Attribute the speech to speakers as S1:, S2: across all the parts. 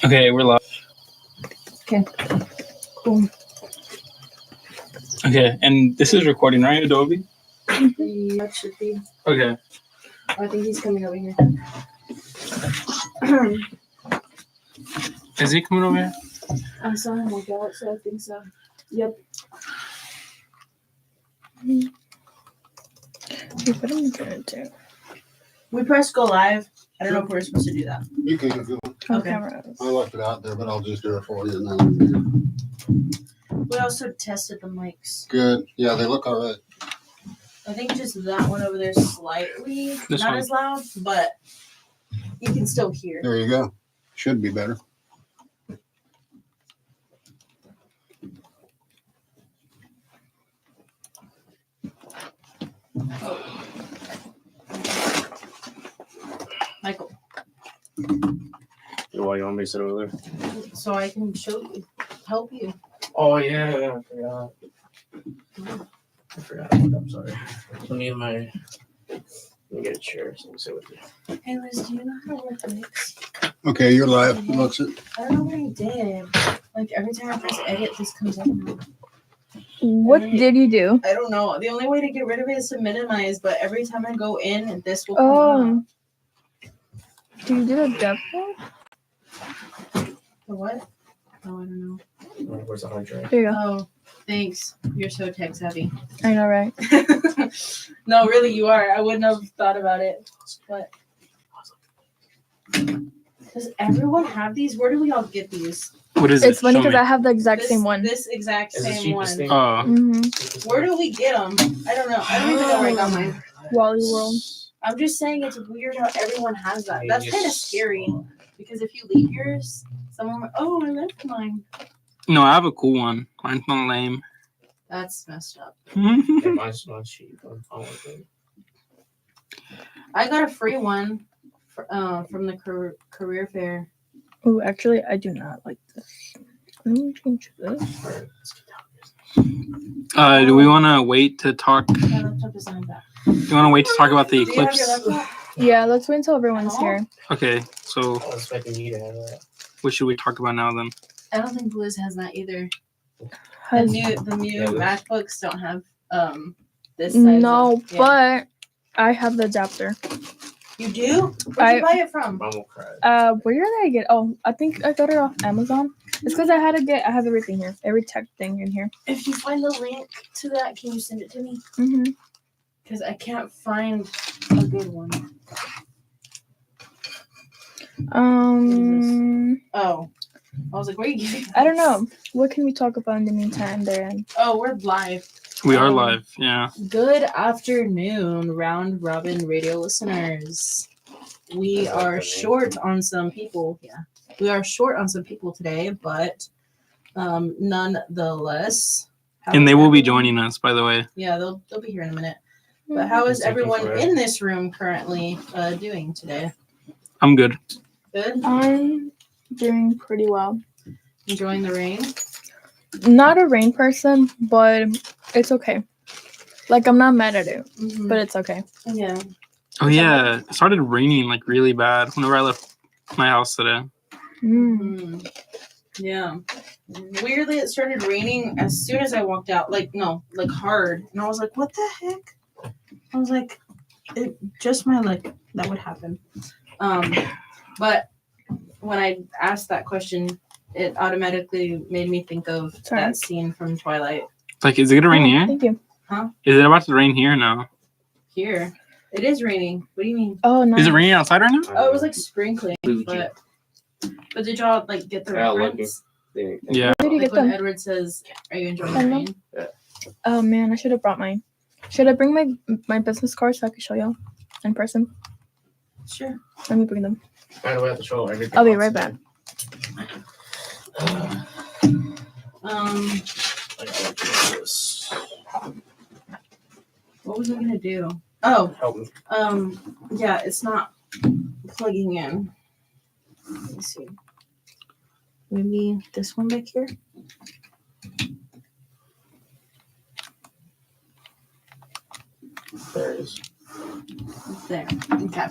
S1: Okay, we're live.
S2: Okay. Cool.
S1: Okay, and this is recording, right, Adobe?
S2: Yeah, it should be.
S1: Okay.
S2: I think he's coming over here.
S1: Is he coming over here?
S2: I saw him walk out, so I think so. Yep.
S3: What am I gonna do?
S2: We press go live. I don't know if we're supposed to do that.
S4: You can if you want.
S2: Okay.
S3: Cameras.
S4: I left it out there, but I'll just do it for you. And then
S2: We also tested the mics.
S4: good. Yeah, they look all right.
S2: I think just that one over there slightly
S1: This
S2: not
S1: one.
S2: as loud, but you can still hear.
S4: There you go. Should be better.
S2: Michael,
S5: Why you want me to sit over there?
S2: so I can show you, help you.
S5: Oh yeah, I forgot. I'm sorry. Let me get a chair so I can sit with you.
S2: Hey Liz, do you know how to work mics?
S4: Okay, you're live. Looks it.
S2: I don't know what I did. Like every time I press edit, this comes up now.
S3: What did you do?
S2: I don't know. The only way to get rid of it is to minimize, but every time I go in, this will come up.
S3: Do you do the depth mode?
S2: The what? Oh, I don't know.
S5: Where's the hard drive?
S3: There you go.
S2: Oh, thanks. You're so tech savvy.
S3: I know, right?
S2: No, really, you are. I wouldn't have thought about it. But does everyone have these? Where do we all get these?
S1: What is it?
S3: It's funny
S1: Show
S3: because
S1: me.
S3: I have the exact
S2: This,
S3: same one.
S2: This exact
S5: It's the
S2: same
S5: cheapest
S2: one.
S5: thing.
S3: Mm-hmm.
S2: Where do we get them? I don't know. I don't even know where I got mine.
S3: Wally World.
S2: I'm just saying it's weird how everyone has that. That's kind of scary because if you leave yours, someone I left mine.
S1: No, I have a cool one. Mine's not lame.
S2: That's messed up.
S5: Yeah, mine's not cheap. I'm fine with it.
S2: I got a free one from the career fair.
S3: Oh, actually, I do not like this. Let me change this.
S5: All right, let's get down.
S1: Do we want to wait to talk?
S2: My laptop is on back.
S1: Do you want to wait to talk about the
S2: Do you have your
S1: eclipse?
S2: laptop?
S3: Yeah, let's wait until everyone's here.
S1: Okay, so
S5: I was expecting you to have that.
S1: what should we talk about now then?
S2: I don't think Liz has that either. The
S3: Has-
S2: new
S5: Yeah, Liz.
S2: MacBooks don't have this size.
S3: No,
S2: yeah.
S3: but I have the adapter.
S2: You do? Where'd you buy it from?
S5: Mom will cry.
S3: Where did I get? Oh, I think I got it off Amazon. It's because I have everything here, every tech thing in here.
S2: If you find the link to that, can you send it to me?
S3: Mm-hmm.
S2: Because I can't find a good one. Oh. I was like, where are you getting
S3: I don't
S2: this?
S3: know. What can we talk about in the meantime there?
S2: Oh, we're live.
S1: We are live, yeah.
S2: Good afternoon, round robin radio listeners. We are short on some people. Yeah. We are short on some people today, but nonetheless.
S1: And they will be joining us, by the way.
S2: Yeah, they'll be here in a minute. But how is
S5: It's taking
S2: everyone
S5: forever.
S2: in this room currently doing today?
S1: I'm good.
S2: Good?
S3: I'm doing pretty well.
S2: Enjoying the rain?
S3: Not a rain person, but it's okay. Like, I'm not mad at it, but it's okay.
S2: Yeah.
S1: Oh yeah, it started raining like really bad whenever I left my house today.
S3: Mm.
S2: Yeah. Weirdly, it started raining as soon as I walked out. Like hard. And I was like, what the heck? I was like, just my leg. That would happen. But when I asked that question, it automatically made me think of
S3: Sorry.
S2: that scene from Twilight.
S1: Like, is it gonna rain
S3: Oh,
S1: here?
S3: Thank you.
S1: Is it about to rain here now?
S2: Here. It is raining. What do you mean?
S3: Oh, no.
S1: Is it raining outside right now?
S2: Oh, it was like sprinkling, but did y'all like get the
S5: Yeah, I like
S2: reference?
S1: Yeah.
S3: Where did you
S2: Like
S3: get
S2: when
S3: them?
S2: Edward says, "Are you enjoying
S3: I
S2: the
S3: know.
S2: rain?"
S3: Oh, man, I should have brought mine. Should I bring my business card so I can show y'all in person?
S2: Sure.
S3: Let me bring them.
S5: By the way, I have to show everything.
S3: I'll be right back.
S2: Um,
S5: I gotta do this.
S2: what was I gonna do? Oh,
S5: Help me.
S2: yeah, it's not plugging in. Let me see. Maybe this one back here.
S5: There it is.
S2: There. Okay.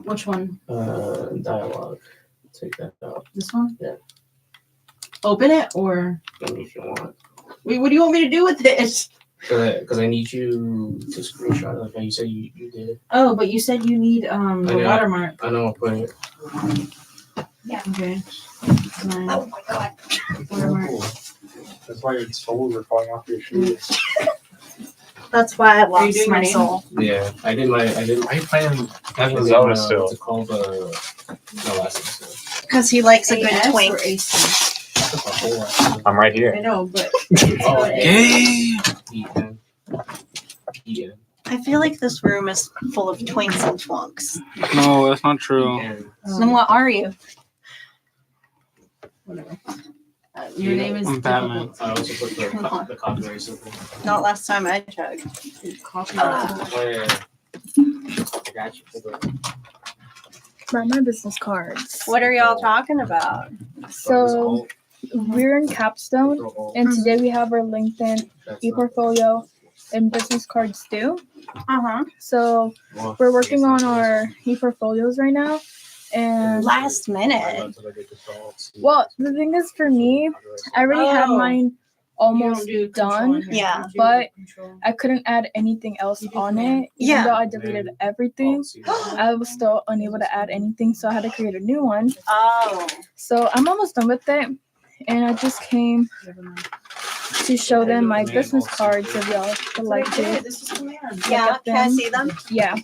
S2: Which one?
S5: Dialogue. take that out.
S2: This one?
S5: Yeah.
S2: Open it or
S5: I mean, if you want.
S2: wait, what do you want me to do with it?
S5: Because I need you to screenshot it like how you said you did.
S2: Oh, but you said you need the
S5: know.
S2: watermark.
S5: I know I'll put it.
S2: Okay.
S6: Oh my god.
S2: Watermark.
S1: That's why your soles are falling off your shoes.
S6: That's why I
S2: Are you
S6: lost
S2: doing
S6: my
S2: your name?
S6: soul.
S5: Yeah, I did.
S1: Why are you playing
S5: I did
S1: Zelda still?
S5: What's it called? No, last episode.
S6: Because he likes a good
S2: AS
S6: twink.
S2: or AC?
S5: The whole last episode.
S1: I'm right
S2: I
S1: here.
S2: know, but
S5: Oh,
S1: Gay!
S5: Ethan. Ethan.
S6: I feel like this room is full of twinks and flunks.
S1: No, that's not true.
S5: Ethan.
S6: Then what are you?
S2: whatever. Your name is
S1: I'm Batman.
S2: difficult.
S5: I also put the copyright symbol.
S6: Not last time I checked.
S2: Copy.
S5: Oh, yeah. I got you.
S3: Write my business cards.
S6: What are y'all talking about?
S3: So we're in Capstone, and today we have our LinkedIn e-portfolio and business cards due.
S6: Uh-huh.
S3: So we're working on our e-portfolios right now. And
S6: Last minute.
S3: well, the thing is, for me, I already had
S2: Oh.
S3: mine almost done,
S6: Yeah.
S3: but I couldn't add anything else on it. Even
S6: Yeah.
S3: though I deleted everything, I was still unable to add anything, so I had to create a new one.
S6: Oh.
S3: So I'm almost done with it, and I just came to show them my business cards if y'all would like to.
S2: This is command.
S6: Yeah,
S3: at
S6: can I
S3: them.
S6: see them?
S3: Yeah,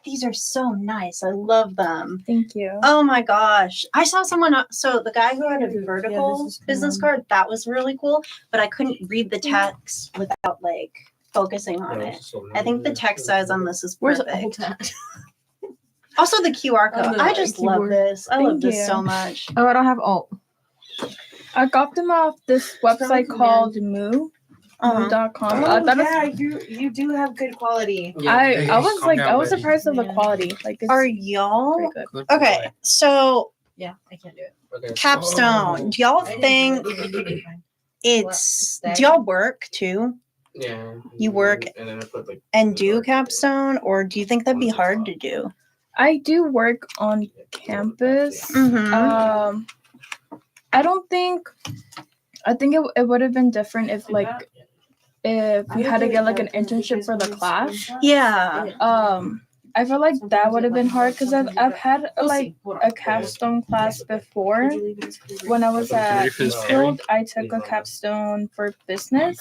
S6: These are so nice. I love them.
S3: thank you.
S6: Oh my gosh. I saw someone, so the guy who had a
S2: Yeah,
S6: vertical
S2: this is
S6: business card, that was really cool, but I couldn't read the text without like focusing on it. I think the text size on this is
S2: Where's
S6: perfect.
S2: Alt?
S6: Also the QR code.
S2: On the
S6: I just love
S2: keyboard.
S6: this. I love
S3: Thank
S6: this
S3: you.
S6: so much.
S2: Oh, I don't have Alt.
S3: I got them off this website called Moo.
S6: Uh-huh.
S3: Moo.com. I thought it
S2: you do have good quality.
S3: I was
S1: calm
S3: like,
S1: down,
S3: I was
S1: baby.
S3: surprised of the
S2: Yeah.
S3: quality. Like, it's
S6: Are
S3: pretty
S6: y'all
S3: good.
S6: okay? So
S2: Yeah, I can't do it.
S6: Capstone, do y'all think it's do y'all work too
S5: Yeah.
S6: You work
S5: and then I put like
S6: and do Capstone, or do you think that'd be hard to do?
S3: I do work on campus.
S6: Mm-hmm.
S3: I don't think. I think it would have been different if if you had to get like an internship for the class.
S6: Yeah.
S3: I feel like that would have been hard because I've had like a capstone class before. When I was at Eastfield, I took a capstone for business,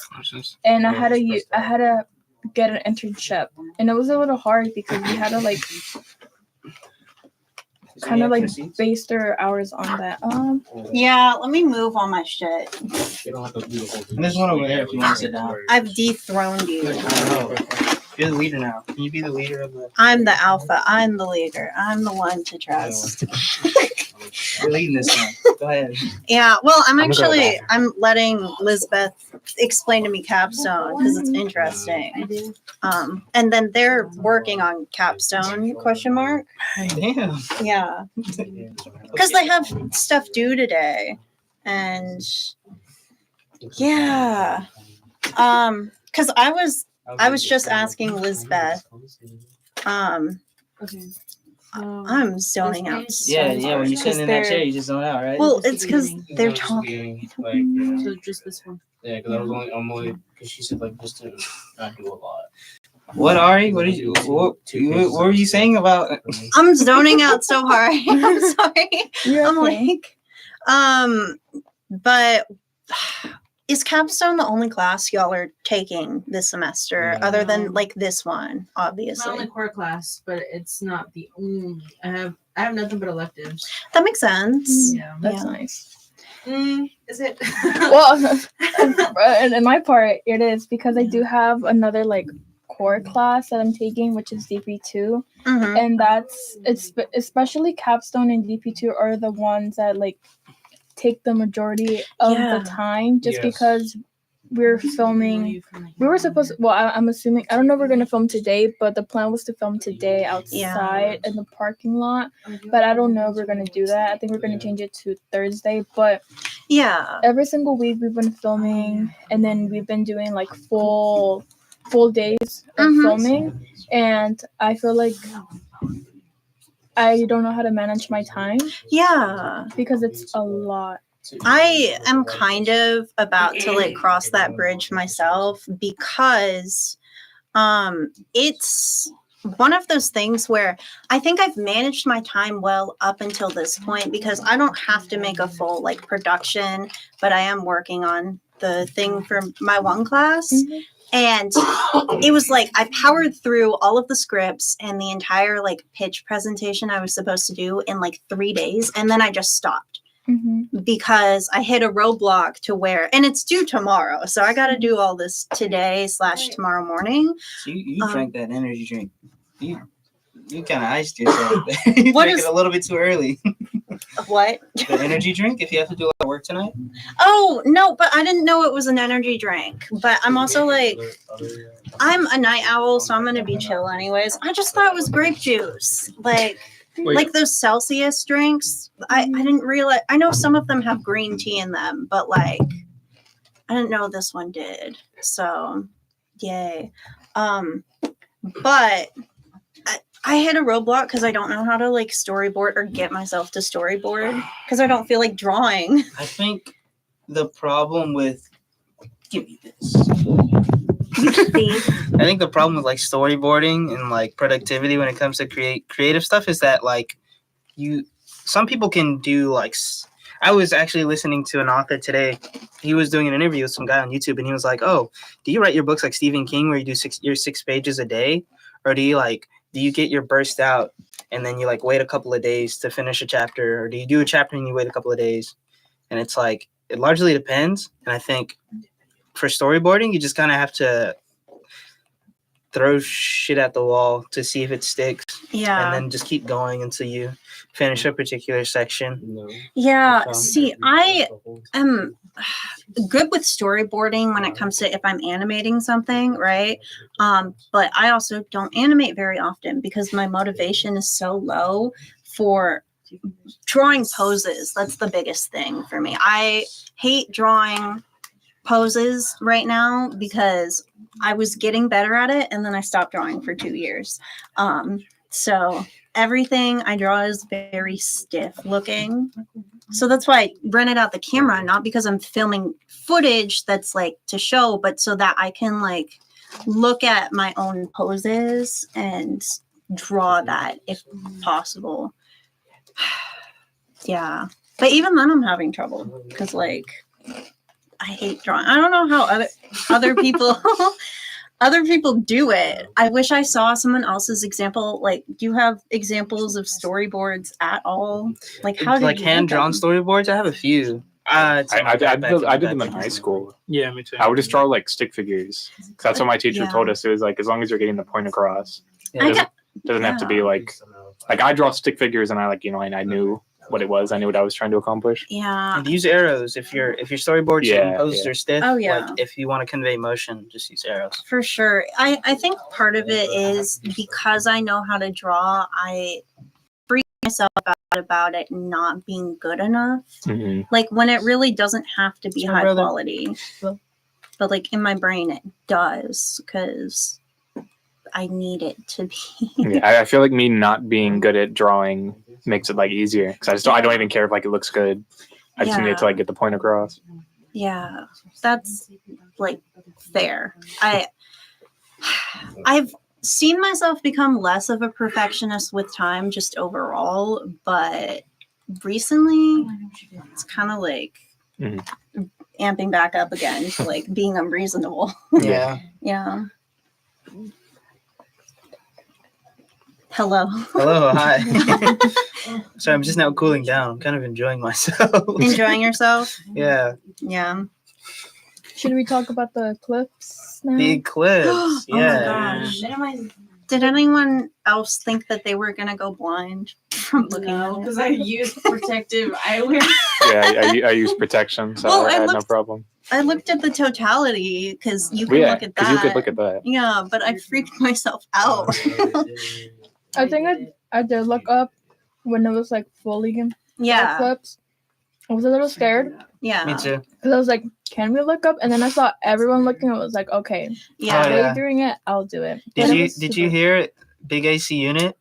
S3: and I had to get an internship, and it was a little hard because we had to like kind of like base their hours on that.
S6: Yeah, let me move all my shit.
S5: You don't have to do the whole thing.
S7: There's one over there if you want to sit down.
S6: I've dethroned you.
S7: I know. You're the leader now. Can you be the leader of the?
S6: I'm the alpha. I'm the leader. I'm the one to trust.
S7: You're leading this one. Go ahead.
S6: Yeah, well, I'm
S1: I'm gonna go
S6: actually I'm letting Lizbeth explain to me Capstone because it's interesting. And then they're working on Capstone ?
S7: Damn.
S6: Yeah, because they have stuff due today, and yeah, because I was just asking Lizbeth.
S2: Okay.
S6: I'm zoning out. so
S7: Yeah, yeah. When
S6: hard.
S7: you're sitting in that chair, you just zone out, right?
S6: Well, it's because they're talking.
S5: Like, yeah.
S2: So just this one.
S5: Yeah, because I'm only because she said like just to not do a lot.
S7: What, Ari? What were you saying about?
S6: I'm zoning out so hard. I'm sorry.
S3: You're
S6: I'm
S3: okay.
S6: like, but is Capstone the only class y'all are taking this semester, other than like this one,
S2: It's my
S6: obviously?
S2: only core class, but it's not the only. I have nothing but electives.
S6: That makes sense.
S2: Yeah.
S3: That's
S6: Yeah.
S3: nice.
S2: Is it?
S3: Well, in my part, it is because I do have another like core class that I'm taking, which is DP2,
S6: Mhm.
S3: and it's especially Capstone and DP2 are the ones that like take the majority of
S6: Yeah.
S3: the time, just
S5: Yes.
S3: because we're filming. We were supposed. Well, I'm assuming. I don't know if we're gonna film today, but the plan was to film today outside in the parking lot. But I don't know if we're gonna do that. I think we're gonna change it to Thursday. But
S6: Yeah.
S3: every single week we've been filming, and then we've been doing like full days of
S6: Mhm.
S3: filming, and I feel like I don't know how to manage my time
S6: Yeah.
S3: because it's a lot.
S6: I am kind of about to like cross that bridge myself because it's one of those things where I think I've managed my time well up until this point because I don't have to make a full like production, but I am working on the thing for my one class.
S3: Mhm.
S6: And it was like I powered through all of the scripts and the entire like pitch presentation I was supposed to do in like 3 days, and then I just stopped
S3: Mm-hmm.
S6: because I hit a roadblock to where, and it's due tomorrow, so I got to do all this today / tomorrow morning.
S7: So you
S6: Um,
S7: drank that energy drink. You kind of iced yourself. You
S6: What
S7: drank
S6: is-
S7: it a little bit too early.
S6: What?
S7: The energy drink, if you have to do a lot of work tonight.
S6: Oh no, but I didn't know it was an energy drink. But I'm also like, I'm a night owl, so I'm gonna be chill anyways. I just thought it was grape juice,
S1: Wait,
S6: like those Celsius drinks. I didn't realize. I know some of them have green tea in them, but like, I didn't know this one did. So, yay. But I hit a roadblock because I don't know how to like storyboard or get myself to storyboard because I don't feel like drawing.
S7: I think the problem with give me this.
S6: See?
S7: I think the problem with like storyboarding and like productivity when it comes to creative stuff is that like some people can do like I was actually listening to an author today. He was doing an interview with some guy on YouTube and he was like, "Oh, do you write your books like Stephen King where you do 6 pages a day, or do you get your burst out and then you like wait a couple of days to finish a chapter, or do you do a chapter and you wait a couple of days?" And it's like it largely depends. And I think for storyboarding, you just kind of have to throw shit at the wall to see if it sticks,
S6: Yeah.
S7: and then just keep going until you finish a particular section.
S6: Yeah. See, I am good with storyboarding when it comes to if I'm animating something, right? But I also don't animate very often because my motivation is so low for drawing poses. That's the biggest thing for me. I hate drawing poses right now because I was getting better at it and then I stopped drawing for 2 years. So everything I draw is very stiff looking. So that's why I rented out the camera, not because I'm filming footage that's like to show, but so that I can like look at my own poses and draw that if possible. Yeah. But even then I'm having trouble because like I hate drawing. I don't know how other people other people do it. I wish I saw someone else's example. Like, do you have examples of storyboards at all? Like, how do
S7: like
S6: you
S7: hand
S6: do
S7: drawn
S6: them?
S7: storyboards? I have a few.
S8: I did them in high school.
S1: Yeah, me too.
S8: I would just draw like stick figures. 'Cause that's what my teacher
S6: Yeah.
S8: told us. It was like as long as you're getting the point across,
S7: Yeah,
S6: I
S8: it
S6: got-
S8: doesn't have to be like I draw stick figures and I like and I knew what it was. I knew what I was trying to accomplish.
S6: Yeah.
S7: and use arrows if your storyboards
S8: Yeah,
S7: poses
S8: yeah.
S7: are stiff.
S6: Oh, yeah.
S7: Like if you want to convey motion, just use arrows.
S6: For sure. I think part of it is because I know how to draw, I freak myself out about it not being good enough.
S8: Mhm.
S6: Like when it really doesn't have to be
S7: So,
S6: high
S7: brother-
S6: quality. But like in my brain it does because I need it to be.
S8: Yeah, I feel like me not being good at drawing makes it like easier because I don't even care if like it looks good. I just need
S6: Yeah.
S8: to like get the point across.
S6: Yeah. That's like fair. I've seen myself become less of a perfectionist with time just overall, but recently it's kind of like
S8: Mhm.
S6: amping back up again to like being unreasonable.
S7: Yeah.
S6: Yeah. Hello.
S7: Hello. Hi. Sorry, I'm just now cooling down. I'm kind of enjoying myself.
S6: Enjoying yourself?
S7: Yeah.
S6: Yeah.
S3: Should we talk about the eclipse now?
S7: The eclipse.
S6: Oh my
S7: Yeah.
S6: gosh. Did anyone else think that they were gonna go blind from looking
S2: No,
S6: at
S2: because
S6: it?
S2: I used protective eyewear.
S8: Yeah, I use protection, so
S6: Well,
S8: I
S6: I
S8: had no
S6: looked-
S8: problem.
S6: I looked at the totality because you can
S8: Yeah,
S6: look at
S8: because
S6: that.
S8: you could look at that.
S6: Yeah, but I freaked myself out.
S3: I think I did look up when it was like fully
S6: Yeah,
S3: eclipse. I was a little scared
S6: yeah,
S7: Me too.
S3: because I was like, "Can we look up?" And then I saw everyone looking. It was like, "Okay,
S6: yeah,
S7: Oh,
S3: they're
S7: yeah.
S3: doing it. I'll do it."
S7: Did
S3: But it
S7: you
S3: was
S7: did you
S3: super-
S7: hear it? Big AC unit?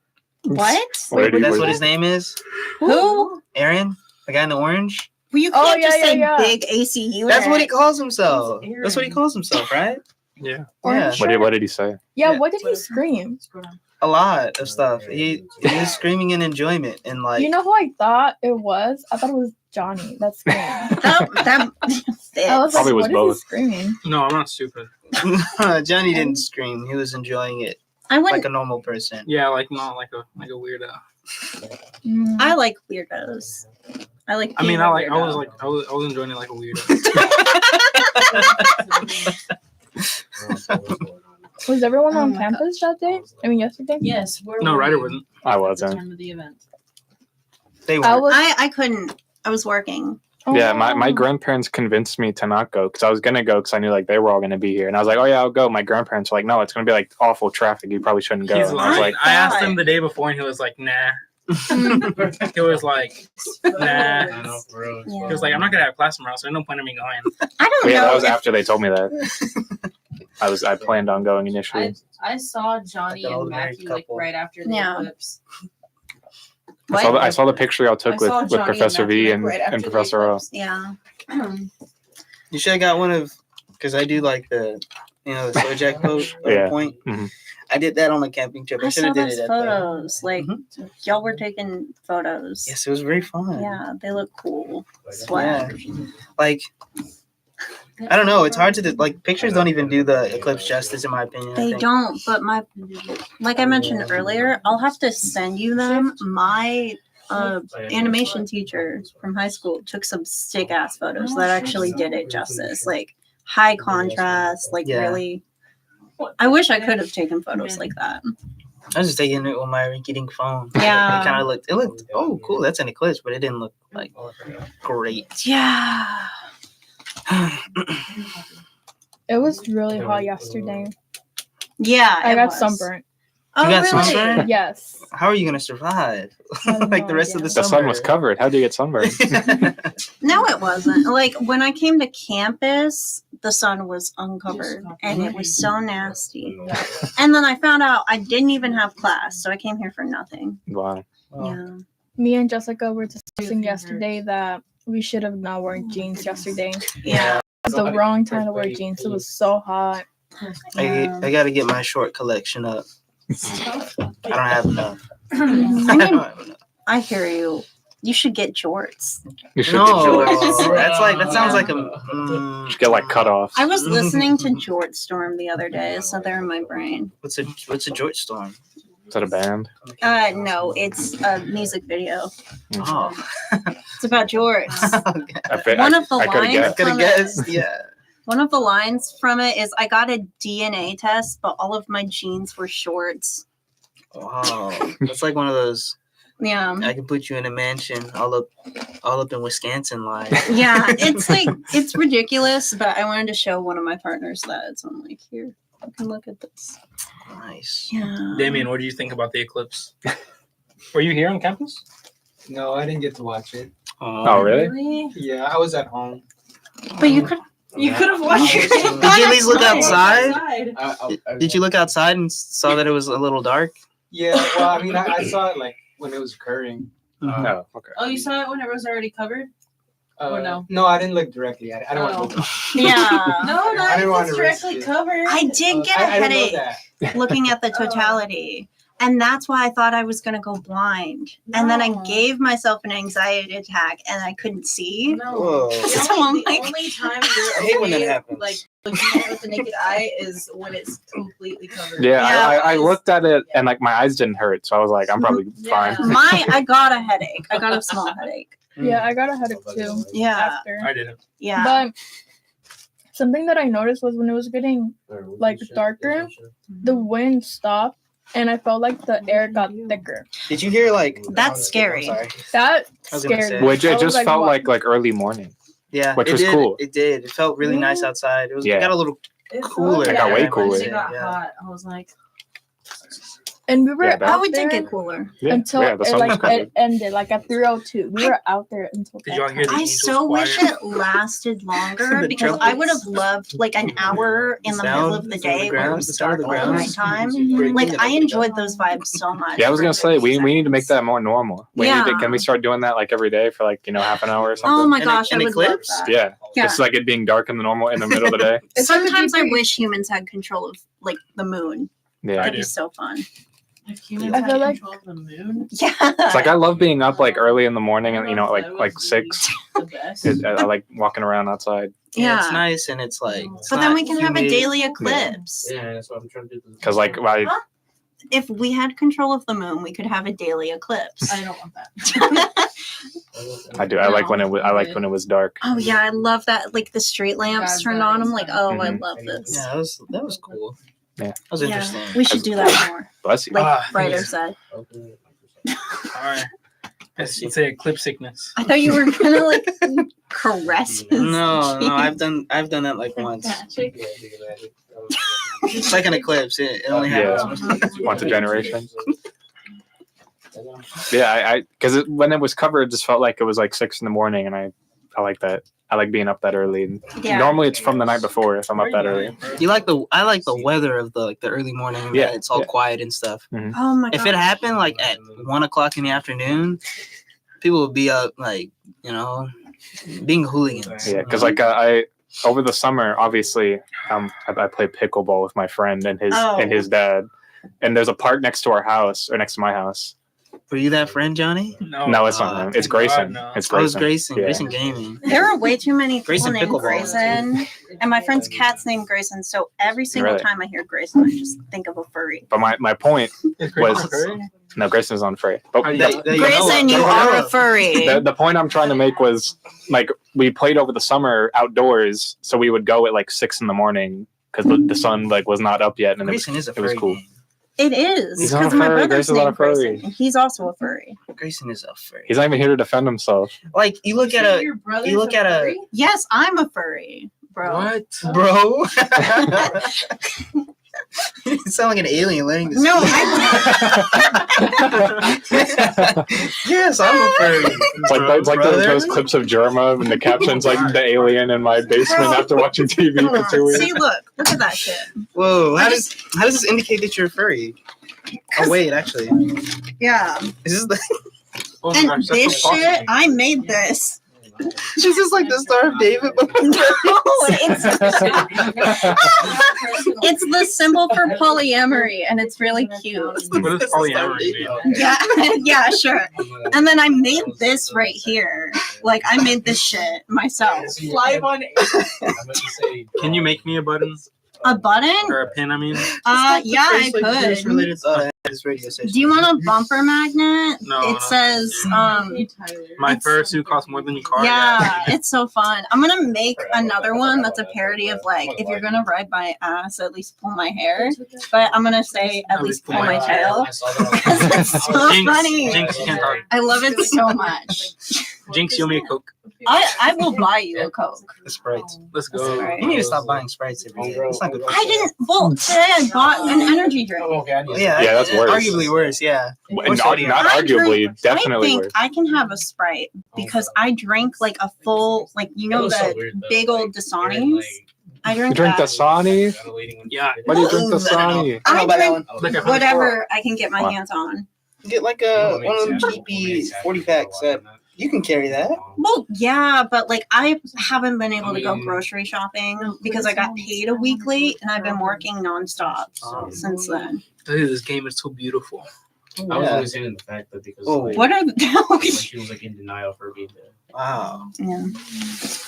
S6: What?
S8: Where do you-
S7: That's
S8: where-
S7: what his name is.
S6: Who?
S7: Aaron, the guy in the orange.
S6: Well, you
S3: Oh,
S6: can't just
S3: yeah,
S6: say
S3: yeah, yeah.
S6: big ACU.
S7: That's what he
S6: Eric.
S7: calls himself.
S2: He's
S7: That's what he
S2: Aaron.
S7: calls himself, right?
S1: Yeah.
S3: Orange
S8: What
S3: shirt?
S8: did he say?
S3: Yeah,
S7: Yeah.
S3: what did he scream?
S7: A lot of stuff. He was screaming in enjoyment and like.
S3: You know who I thought it was? I thought it was Johnny. That screamed.
S6: That fits.
S3: I was
S8: Probably
S3: like,
S8: was
S3: what
S8: both.
S3: is he screaming?
S1: No, I'm not stupid.
S7: Johnny didn't scream. He was enjoying it
S6: I wouldn't.
S7: like a normal person.
S1: Yeah, like not like a weirdo.
S3: Mm.
S6: I like weirdos. I like.
S1: I mean,
S6: being a
S1: I was
S6: weirdo.
S1: I was enjoying it like a weirdo.
S3: Was everyone
S6: Oh
S3: on
S6: my
S3: campus that day? I mean, yesterday?
S2: Yes, we're
S1: No, Ryder
S2: working
S1: wasn't.
S8: I
S2: at the
S8: wasn't.
S2: time of the event.
S7: They
S3: I
S7: were.
S3: was.
S6: I couldn't. I was working.
S8: Yeah, my
S3: Oh.
S8: grandparents convinced me to not go because I was gonna go because I knew like they were all gonna be here, and I was like, oh yeah, I'll go. My grandparents were like, no, it's gonna be like awful traffic. You probably shouldn't go.
S1: He's
S8: And I was
S1: lying.
S8: like,
S1: I asked
S6: God.
S1: him the day before, and he was like, "Nah." He was like, "Nah."
S6: Yeah.
S1: He was like, "I'm not gonna have class tomorrow, so there's no point in me going."
S6: I don't
S8: well, yeah,
S6: know.
S8: that was
S6: if-
S8: after they told me that. I planned on going initially.
S2: I saw Johnny
S7: Like an
S2: and
S7: old married
S2: Matthew like
S7: couple.
S2: right after the
S6: Yeah.
S2: eclipse.
S8: I saw the picture y'all took
S2: I
S8: with,
S2: saw
S8: with
S2: Johnny and
S8: Professor V
S2: Matthew,
S8: and,
S2: like, right after
S8: and
S2: the
S8: Professor O.
S2: eclipse.
S6: Yeah.
S7: You should have got one of, because I do like the Sojak boat
S8: Yeah.
S7: point.
S8: Mhm.
S7: I did that on the camping trip. I
S6: I
S7: should
S6: saw
S7: have did
S6: those
S7: it at
S6: photos. Like
S7: Mhm.
S6: y'all were taking photos.
S7: Yes, it was very fun.
S6: Yeah, they look cool.
S7: Yeah.
S6: Swag.
S7: Like, I don't know. It's hard to like pictures don't even do the eclipse justice in my opinion. I
S6: They
S7: think.
S6: don't, but like I mentioned earlier, I'll have to send you them. My animation teacher from high school took some sick ass photos that actually did it justice. Like high contrast, like
S7: Yeah.
S6: really. I wish I could have taken photos like that.
S7: I was just taking it with my rinky-dink phone.
S6: Yeah.
S7: It kind of looked. It looked. Oh, cool. That's an eclipse, but it didn't look like great.
S6: Yeah.
S3: It was really hot yesterday.
S6: Yeah.
S3: I
S6: it
S3: got
S6: was.
S3: sunburnt.
S6: Oh,
S7: You got
S6: really?
S7: sunburnt?
S3: Yes.
S7: How are you gonna survive?
S3: I have
S7: Like
S3: no
S7: the rest of
S3: idea.
S7: the
S8: The
S7: summer.
S8: sun was covered. How do you get sunburned?
S6: No, it wasn't. Like when I came to campus, the sun was uncovered and it was so nasty. And then I found out I didn't even have class, so I came here for nothing.
S8: Wow.
S6: Yeah.
S3: Me and Jessica were discussing yesterday that we should have not worn jeans yesterday.
S6: Yeah.
S3: It was the wrong time to wear jeans. It was so hot.
S7: I got to get my short collection up. I don't have enough.
S6: I
S7: I
S6: mean,
S7: don't have enough.
S6: I hear you. You should get jorts.
S8: You should,
S7: No,
S8: get, yours.
S7: that's like that sounds like a.
S8: You should get like cutoffs.
S6: I was listening to Jort Storm the other day, so they're in my brain.
S7: What's a George Storm?
S8: Is that a band?
S6: No, it's a music video.
S7: Oh,
S6: It's about jorts.
S7: okay.
S6: One of the
S8: I coulda
S6: lines
S8: guessed.
S7: Could have
S6: from
S7: guessed.
S6: it,
S7: Yeah.
S6: one of the lines from it is, "I got a DNA test, but all of my jeans were shorts."
S7: Wow, that's like one of those.
S6: Yeah,
S7: I can put you in a mansion all up in Wisconsin line.
S6: yeah. It's like it's ridiculous, but I wanted to show one of my partners that, so I'm like, here, you can look at this.
S7: Nice.
S6: Yeah.
S1: Damien, what do you think about the eclipse? Were you here on campus?
S9: No, I didn't get to watch it.
S8: Oh, really?
S9: Yeah, I was at home.
S6: But you could.
S2: You could have watched
S7: Did
S2: it.
S7: you at least look outside?
S9: Did
S7: Did you look outside and saw that it was a little dark?
S9: Yeah, well, I mean, I saw it like when it was occurring.
S8: No. Okay.
S2: Oh, you saw it when it was already covered? Or no?
S9: No, I didn't look directly at it. I don't want to look.
S6: Yeah.
S2: No,
S9: I
S2: not
S9: didn't
S2: if
S9: wanna
S2: it's
S9: risk
S2: directly
S9: it.
S2: covered.
S6: I did get a
S9: I don't know
S6: headache
S9: that.
S6: looking at the totality. And that's why I thought I was going to go blind. And then I
S2: No.
S6: gave myself an anxiety attack and I couldn't see.
S2: No.
S7: Whoa.
S6: So I'm
S2: The
S6: like-
S2: only time
S7: I hate
S2: you're
S7: when that
S2: okay,
S7: happens.
S2: like looking at it with the naked eye is when it's completely covered.
S8: Yeah,
S6: Yeah.
S8: I looked at it and like my eyes didn't hurt, so I was like, I'm probably
S2: Yeah.
S8: fine.
S6: I got a headache. I got a small headache.
S3: Yeah, I got a headache too
S6: Yeah.
S3: after.
S1: I didn't.
S6: Yeah.
S3: But something that I noticed was when it was getting like darker, the wind stopped and I felt like the air got thicker.
S7: Did you hear like?
S6: That's
S7: I'm
S6: scary.
S7: sorry.
S3: That
S7: I was gonna
S3: scared
S7: say.
S3: me.
S8: Which
S3: I
S8: it
S3: was
S8: just felt
S3: what?
S8: like early morning.
S7: Yeah,
S8: Which
S7: it
S8: was
S7: did.
S8: cool.
S7: It did. It felt really nice outside. It was.
S8: Yeah.
S7: It got a little.
S2: It
S7: Cooler.
S2: felt
S7: It got
S2: bad
S8: way
S2: once
S8: cooler.
S2: It got
S7: Yeah.
S2: hot. I was like,
S3: And we were
S8: Yeah, that-
S6: Oh,
S3: out
S6: it did
S3: there
S6: get cooler.
S8: Yeah,
S3: until
S8: yeah, the
S3: it,
S8: sun was
S3: like
S8: cool.
S3: it ended like at 3:02. We were out there until.
S1: Did y'all
S3: that
S1: hear
S3: time.
S1: the
S6: I
S1: Angels
S6: so wish
S1: choir?
S6: it lasted longer
S7: The
S6: because I would have
S7: trumpets.
S6: loved like an hour in the middle of the
S7: Sound,
S6: day
S7: the
S6: where it
S7: grounds,
S6: was
S7: the sound of
S6: dark
S7: the
S6: all
S7: grounds.
S6: nighttime.
S3: Mhm.
S6: Like I enjoyed those vibes so much.
S8: Yeah, I was gonna say we need to make that more normal. We need to,
S6: Yeah.
S8: can we start doing that like every day for like half an hour or something?
S6: Oh my
S7: An-
S6: gosh,
S7: an
S6: I would
S7: eclipse?
S6: love that.
S8: Yeah,
S6: Yeah.
S8: just like it being dark in the middle of the day.
S3: It's like a
S6: Sometimes I
S3: deep-
S6: wish humans had control of like the moon.
S8: Yeah,
S6: That'd
S1: do.
S6: be so fun.
S2: If humans
S3: I
S2: had
S3: feel like-
S2: control of the moon,
S6: Yeah.
S8: it's like I love being up like early in the morning and like 6.
S2: the best.
S8: I like walking around outside
S7: Yeah, it's
S6: Yeah.
S7: nice and it's like. it's
S6: But then
S7: not
S6: we can have a
S7: humid.
S6: daily eclipse.
S9: Yeah, that's what I'm trying to do.
S8: because like I
S6: If we had control of the moon, we could have a daily eclipse.
S2: I don't want that.
S8: do. I like when it was. I liked when it was dark.
S6: Oh yeah, I love that. Like the street lamps
S2: God,
S6: turned
S2: that
S6: on.
S2: is
S6: I'm like,
S2: fun.
S6: oh, I
S8: Mhm.
S6: love this.
S7: Yeah, that was cool.
S8: Yeah.
S7: That was
S6: Yeah.
S7: interesting.
S6: We should do that more.
S8: Bless you.
S6: Like
S1: Ah,
S6: Ryder
S1: yes.
S6: said.
S1: Alright. It's a eclipse sickness.
S6: I thought you were gonna like caress his
S7: No,
S6: cheek.
S7: I've done that like once. It's like an eclipse. It only
S8: Yeah.
S7: happens.
S8: Once a generation. Yeah, I because when it was covered, it just felt like it was like 6 in the morning, and I like that. I like being up that early. And
S6: Yeah.
S8: normally it's from the night before if I'm up that early.
S7: I like the weather of the early morning.
S8: Yeah,
S7: It's all
S8: yeah.
S7: quiet and stuff.
S6: Oh my god.
S7: If it happened like at 1 o'clock in the afternoon, people would be up like being hooligans.
S8: Yeah, because like I over the summer, obviously, I play pickleball with my friend and his dad, and there's a park next to our house or next to my house.
S7: Were you that friend, Johnny?
S8: No, it's not him. It's
S1: thank
S8: Grayson.
S1: God, no.
S8: It's
S7: I was
S8: Grayson.
S7: Grayson.
S8: Yeah.
S7: Grayson Gaming.
S6: There are way too many people
S7: Grayson
S6: named
S7: Pickleball.
S6: Grayson, and my friend's cat's named Grayson. So every single
S8: Really?
S6: time I hear Grayson, I just think of a furry.
S8: But my point
S1: Is
S8: was
S1: Grayson a
S8: no, Grayson's on free. But
S1: furry?
S7: That- that
S6: Grayson, you
S7: know
S6: are
S7: of.
S6: a furry.
S8: the point I'm trying to make was like we played over the summer outdoors, so we would go at like 6 in the morning because the sun like was not up yet, and
S7: Grayson is a
S8: it was
S7: furry.
S8: cool.
S7: Game.
S6: It is
S8: He's not
S6: because
S8: a
S6: my
S8: furry.
S6: brother's
S8: Grayson's not a
S6: named Grayson,
S8: furry.
S6: and he's also a furry.
S7: Grayson is a furry.
S8: He's not even here to defend himself.
S7: Like you look at
S2: Your brother's
S7: you look at a-
S2: furry?
S6: Yes, I'm a furry, bro.
S1: What?
S7: bro. You sound like an alien learning to
S6: No,
S7: Yes, I'm a furry.
S8: It's like those
S7: Brother.
S8: clips of Jerma and the captions like the alien in my basement after watching TV
S6: Come
S8: for
S6: on.
S8: 2 weeks.
S6: See, look at that shit.
S7: Whoa, how does this indicate that you're a furry? Oh wait, actually,
S6: Yeah,
S7: is this
S1: Oh my
S6: and
S1: gosh, that's
S6: this
S1: so
S6: shit,
S1: awesome.
S6: I made this.
S7: she's just like the Star of David, but
S6: It's the symbol for polyamory, and it's really cute.
S1: What is polyamory mean?
S6: Yeah, yeah, sure. And then I made this right here. Like I made this shit myself.
S2: Live on
S1: Can you make me a button
S6: A button?
S1: or a pin? I mean,
S6: Yeah, I could.
S7: Related to this radio station.
S6: Do you want a bumper magnet?
S1: No,
S6: It
S1: no.
S6: says,
S1: my
S6: It's-
S1: fursuit costs more than your car.
S6: yeah, it's so fun. I'm gonna make another one that's a parody of like, if you're gonna ride my ass, at least pull my hair. But I'm gonna say, at least pull my tail. It's so
S1: Jinx,
S6: funny.
S1: Jinx, you can't talk.
S6: I love it so much.
S1: Jinx, you owe me a Coke.
S6: I will buy you a Coke.
S7: The Sprites.
S1: Let's go.
S6: Right.
S7: You need to stop buying Sprites every day. It's not good. for
S6: I
S7: you.
S6: didn't. Well, today I bought an energy drink.
S7: Yeah,
S8: Yeah, that's worse.
S7: Arguably worse. Yeah.
S8: And
S7: Or
S8: not
S7: sodium.
S8: not
S6: I
S8: arguably,
S6: drink-
S8: definitely
S6: I think
S8: worse.
S6: I can have a Sprite because I drink like a full, like you know the big old Dasanis. I
S8: You
S6: drink
S8: drink
S6: that.
S8: Dasani?
S1: Yeah.
S8: Why do you drink
S7: Ooh,
S8: Dasani?
S7: I don't know about that
S6: drink
S7: one.
S1: Like a
S6: whatever I can get my
S8: Wow.
S6: hands on.
S7: Get like one of them cheapy 40 packs that you can carry that.
S6: Well, yeah, but like I haven't been able to go grocery shopping because I got paid a week late and I've been working nonstop since then.
S1: Dude, this game is so beautiful.
S9: I was
S7: Yeah.
S9: only saying the fact that because
S7: Oh.
S9: like,
S6: What are
S9: like, she was like in denial for being there.
S7: Wow.
S6: yeah.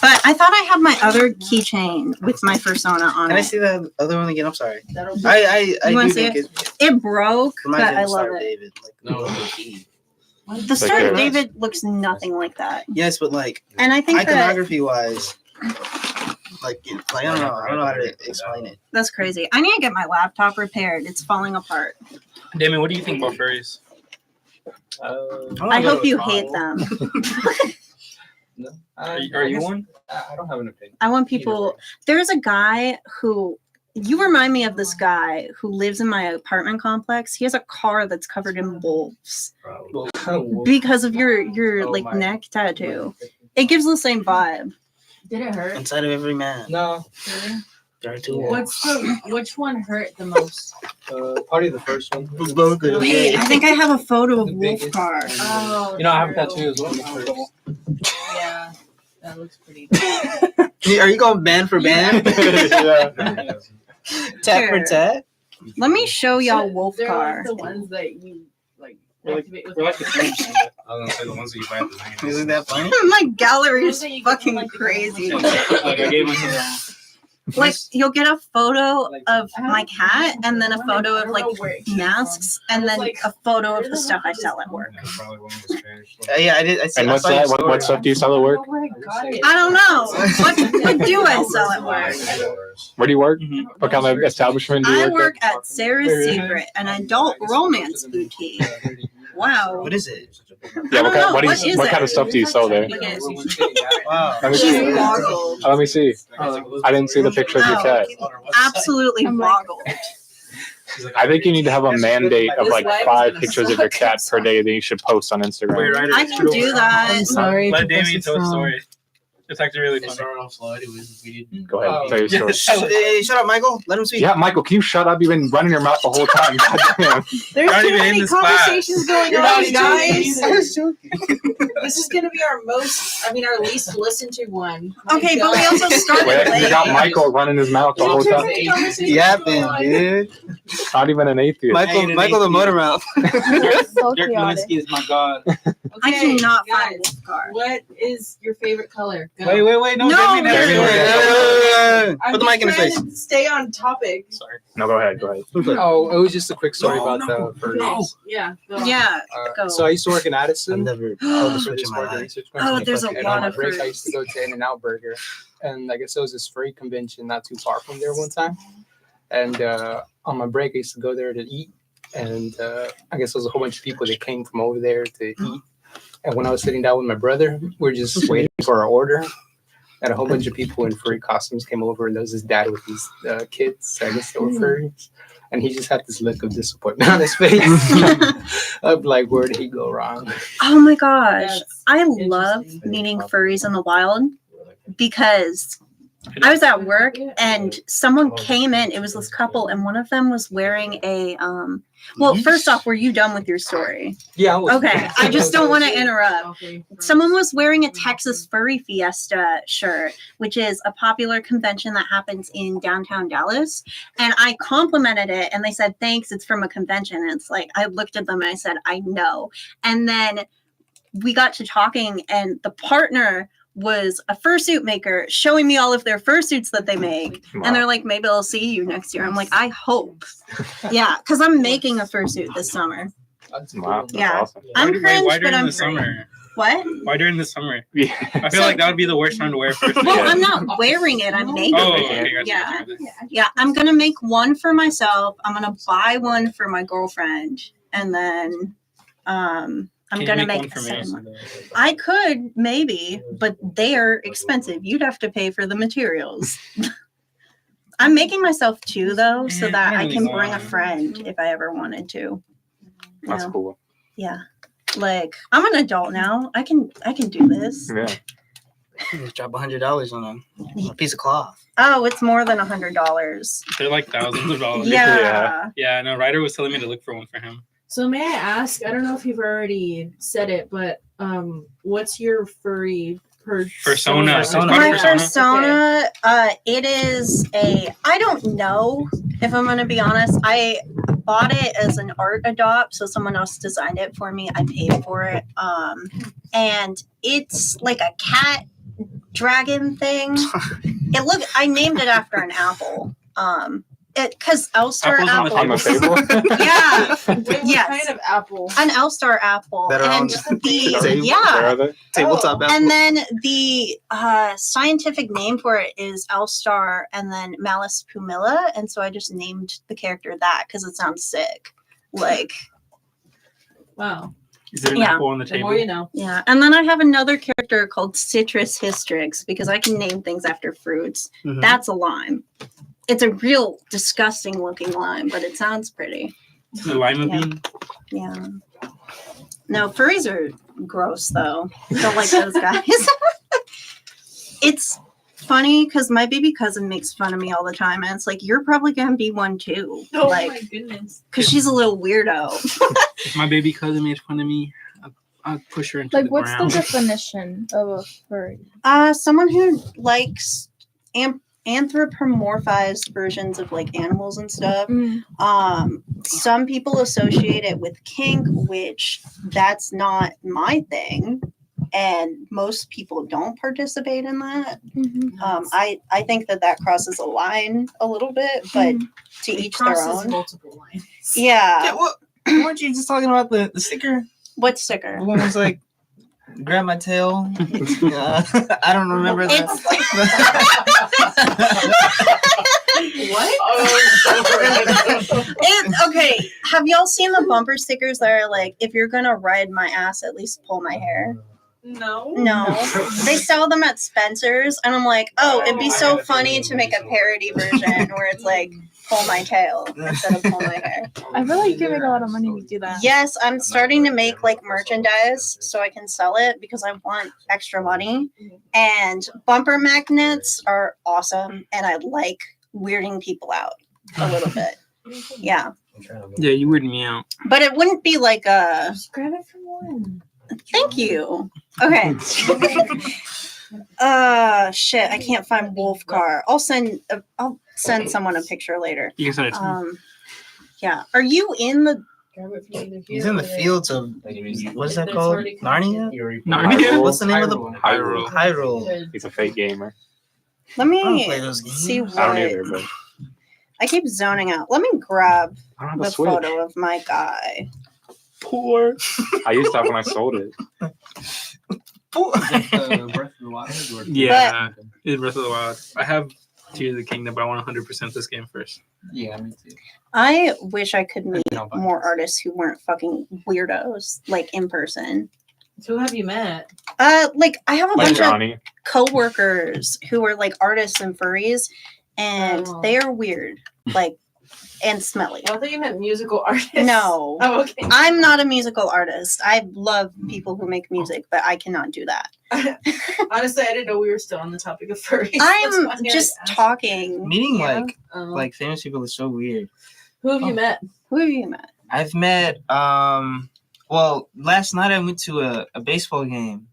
S6: But I thought I had my other keychain with my persona on
S7: Can I
S6: it.
S7: see the other one again? I'm sorry.
S2: That'll be
S7: I
S6: You wanna
S7: do
S6: see
S7: think it
S6: It broke, but
S7: reminds me
S6: I
S7: of
S6: love
S7: Star of
S6: it.
S7: David. Like,
S9: No, the key.
S6: The Star of
S8: Okay.
S6: David looks nothing like that.
S7: yes, but like
S6: And I think that
S7: iconography wise, like I don't know how to explain it.
S6: that's crazy. I need to get my laptop repaired. It's falling apart.
S1: Damien, what do you think about furries?
S6: I hope you hate them.
S1: Are you one?
S9: I don't have an opinion.
S6: I want people. There's a guy who You remind me of this guy who lives in my apartment complex. He has a car that's covered in wolves because of your
S5: Oh,
S6: like
S5: my.
S6: neck tattoo. It gives the same vibe.
S2: Did it hurt?
S7: Inside of every man.
S9: No,
S2: Really?
S7: There are two.
S2: Which one hurt the most?
S9: probably the first one.
S6: Wait, I think I have a photo of
S9: The biggest.
S6: Wolfgar.
S2: Oh,
S9: You know, I have a
S2: true.
S9: tattoo as well.
S2: Yeah, that looks pretty.
S7: Are you going band for band? Tat for
S6: Here.
S7: tat?
S6: Let me show y'all
S2: They're
S6: Wolfgar.
S2: like the ones that you like
S1: We're
S2: activate with.
S1: we're like the
S2: water.
S1: same.
S9: I was gonna say the ones that you buy at the land.
S7: Isn't that funny?
S6: My gallery is
S2: Those that you get
S6: fucking
S2: from, like, the
S6: crazy.
S2: government.
S1: Like I gave myself.
S6: Like you'll get a photo of
S2: I
S6: my
S2: don't-
S6: cat and then a photo
S2: I
S6: of
S2: don't
S6: like
S2: know where it came
S6: masks
S2: from.
S6: and
S2: It's
S6: then
S2: like,
S6: a photo
S2: where
S6: of the
S2: the
S6: stuff I
S2: hell
S6: sell
S2: did
S6: at work.
S9: Yeah, probably one was Spanish.
S7: Yeah, I did. I
S8: And
S7: I
S8: what's
S7: saw your
S8: that?
S7: story.
S8: What stuff do you sell at work?
S6: I don't know. What do I sell at work?
S8: Where do you work?
S1: Mhm.
S8: What kind of establishment do you
S6: I
S8: work
S6: work at Sarah's Secret, an adult romance boutique. Wow.
S7: What is it?
S8: at? Yeah,
S6: I don't know.
S8: what
S6: What is
S8: kind
S6: it?
S8: of stuff do you sell there?
S6: Look at
S7: Wow.
S8: Let me
S6: She's
S8: see.
S6: boggled.
S8: Let me see. I didn't see the picture of your
S6: Oh.
S8: cat.
S6: Absolutely
S3: I'm like-
S6: boggled.
S8: I think you need to have a mandate of like 5 pictures of your cat per day that you should post on Instagram.
S6: I can do that.
S2: sorry.
S1: Let Damien tell a story. It's actually really
S5: It
S1: funny.
S5: started off slow. It was we didn't.
S8: Go ahead, tell your story.
S7: Hey, shut up, Michael. Let him speak.
S8: Yeah, Michael, can you shut up? You've been running your mouth the whole time. Goddamn.
S2: There's
S1: Not
S2: too
S1: even in
S2: many
S1: this class.
S2: conversations going
S1: You're
S2: on,
S1: not
S2: guys.
S7: I was joking.
S2: This is gonna be our our least listened to one.
S6: Okay, but we also started
S8: Wait, you
S6: late.
S8: got Michael running his mouth the whole time.
S7: Yapping, dude.
S8: Not even an atheist.
S7: Michael the motor mouth.
S3: So
S1: Dirk
S3: chaotic.
S1: Nowitzki is my god.
S6: I cannot
S2: guys,
S6: find Wolfgar.
S2: What is your favorite color? Go.
S1: Wait. No,
S6: No,
S1: Damien
S6: no,
S1: has
S6: no,
S1: it.
S2: I'm
S7: Put the mic in his
S2: trying
S7: face.
S2: to stay on topic.
S1: Sorry.
S8: No, go ahead.
S9: Oh, it was just a quick story about
S1: No.
S9: the furries.
S2: Yeah. Go.
S6: Yeah. Go.
S9: So I used to work in
S7: I've
S9: Addison.
S7: never held a
S9: for
S7: switch
S9: this
S7: in my
S9: market
S7: life.
S9: research
S6: Oh,
S9: company.
S6: there's a
S9: And
S6: lot
S9: on my
S6: of
S9: break, I used to
S6: furries.
S9: go to In-N-Out Burger, and I guess there was this furry convention not too far from there one time. And on my break, I used to go there to eat, and I guess there was a whole bunch of people that came from over there to eat. And when I was sitting down with my brother, we were just waiting for our order. And a whole bunch of people in furry costumes came over, and there was this dad with his kids. I guess they were furries. And he just had this look of disappointment on his face. I'm like, where did he go wrong?
S6: Oh my gosh.
S2: That's
S6: I love
S2: interesting.
S6: meeting furries in the wild because I was at work and someone came in. It was this couple, and one of them was wearing a well, first off, were you done with your story?
S9: Yeah. I was-
S6: Okay. I just don't want to interrupt.
S2: Okay.
S6: Someone was wearing a Texas Furry Fiesta shirt, which is a popular convention that happens in downtown Dallas. And I complimented it, and they said, thanks, it's from a convention. And it's like, I looked at them and I said, I know. And then we got to talking, and the partner was a fursuit maker showing me all of their fursuits that they make. And they're like, maybe I'll see you next year. I'm like, I hope. Yeah, because I'm making a fursuit this summer.
S9: That's
S8: Wow, that's
S6: Yeah.
S8: awesome.
S6: I'm
S1: Why
S6: cringe, but
S1: during
S6: I'm
S1: the
S6: free.
S1: summer?
S6: What?
S1: Why during the summer?
S8: Yeah.
S1: I feel like that would be the worst time to wear first.
S6: Well,
S8: Yeah.
S6: I'm not wearing it. I'm making
S1: Oh,
S6: it.
S1: okay, gotcha,
S6: Yeah.
S1: gotcha.
S6: Yeah, I'm gonna make one for myself. I'm gonna buy one for my girlfriend, and then I'm
S1: Can you
S6: gonna
S1: make
S6: make
S1: one
S6: a
S1: for me?
S6: second one. I could maybe, but they're expensive. You'd have to pay for the materials. I'm making myself two though, so that I can bring a friend if I ever wanted to. You
S8: That's
S6: know?
S8: cool.
S6: Yeah, like I'm an adult now. I can do this.
S8: Yeah.
S7: Just drop $100 on a piece of cloth.
S6: Oh, it's more than $100.
S1: They're like thousands of dollars.
S6: Yeah.
S1: Yeah, no, Ryder was telling me to look for one for him.
S2: So may I ask? I don't know if you've already said it, but what's your furry
S1: Persona.
S2: persona?
S6: My
S1: Persona?
S6: persona, it is I don't know if I'm gonna be honest. I bought it as an art adopt, so someone else designed it for me. I paid for it. And it's like a cat dragon thing. I named it after an apple. Because Elstar
S1: Apples
S6: apple.
S1: on the
S8: On the table.
S6: Yeah,
S2: What
S6: Yes.
S2: kind of apple?
S6: an Elstar apple.
S7: That are on
S6: And
S7: the
S6: the
S7: table.
S6: yeah.
S8: Where are they?
S7: Tabletop apple.
S6: And then the scientific name for it is Elstar and then Malus pumila. And so I just named the character that because it sounds sick. Like,
S2: Wow.
S1: Is there an
S6: Yeah.
S1: apple on the
S2: The
S1: table?
S2: more you know.
S6: yeah. And then I have another character called Citrus Hystrix because I can name things after fruits.
S7: Mhm.
S6: That's a lime. It's a real disgusting looking lime, but it sounds pretty.
S1: The lima
S6: Yeah.
S1: bean.
S6: Yeah. No, furries are gross though. Don't like those guys. It's funny because my baby cousin makes fun of me all the time, and it's like you're probably gonna be one too.
S2: Oh
S6: like,
S2: my goodness.
S6: because she's a little weirdo.
S1: If my baby cousin made fun of me, I'd push her into
S3: Like,
S1: the
S3: what's
S1: ground.
S3: the definition of a furry?
S6: Someone who likes anthropomorphized versions of like animals and stuff. Some people associate it with kink, which that's not my thing, and most people don't participate in that. I think that crosses a line a little bit, but to each their
S2: Crosses
S6: own.
S2: multiple lines.
S6: Yeah.
S7: What? Weren't you just talking about the sticker?
S6: What sticker?
S7: The one was like, grab my tail. I don't remember that. Okay, have y'all seen the bumper stickers that are like, if you're gonna ride my ass, at least pull my hair?
S2: No.
S6: No. They sell them at Spencer's, and I'm like, oh, it'd be so funny to make a parody version where it's like, pull my tail instead of pull my hair.
S3: I feel like you make a lot of money to do that.
S6: Yes, I'm starting to make like merchandise so I can sell it because I want extra money. And bumper magnets are awesome, and I like weirding people out a little bit. Yeah,
S1: Yeah, you weird me out.
S6: but it wouldn't be like a
S2: Just grab it from one.
S6: thank you. Okay. Shit, I can't find Wolf Car. I'll send someone a picture later.
S1: You can send it to me.
S6: Yeah. Are you in the
S2: Grab it from either here
S7: He's in the
S2: or there.
S7: fields of, what's that
S2: It's
S7: called?
S2: already
S7: Narnia?
S1: Narnia?
S7: What's the name of the
S8: Hyrule.
S7: Hyrule?
S8: He's a fake gamer.
S6: Let
S7: I don't
S6: me
S7: play those games.
S6: see what
S8: I don't either, but
S6: I keep zoning out. Let me grab
S8: I don't have
S6: the
S8: a Switch.
S6: photo of my guy.
S7: Poor.
S8: I used to have when I sold it.
S7: Poor.
S1: Yeah, it's Breath of the Wild. I have Tears of the Kingdom, but I want 100% this game first.
S9: Yeah, me too.
S6: I wish I could meet
S9: No, but-
S6: more artists who weren't fucking weirdos, like in person.
S2: So who have you met?
S6: Like I have a
S8: Like
S6: bunch of
S8: Johnny.
S6: coworkers who are like artists and furries, and
S2: Oh.
S6: they are weird, like and smelly.
S2: I thought you meant musical artists.
S6: No.
S2: Oh, okay.
S6: I'm not a musical artist. I love people who make music, but I cannot do that.
S2: Honestly, I didn't know we were still on the topic of furries. That's why
S6: I'm
S2: I
S6: just
S2: asked.
S6: talking.
S7: Meeting
S6: Yeah.
S7: like famous people is so weird.
S2: Who have you met?
S6: Who have you met?
S7: I've met well, last night I went to a baseball game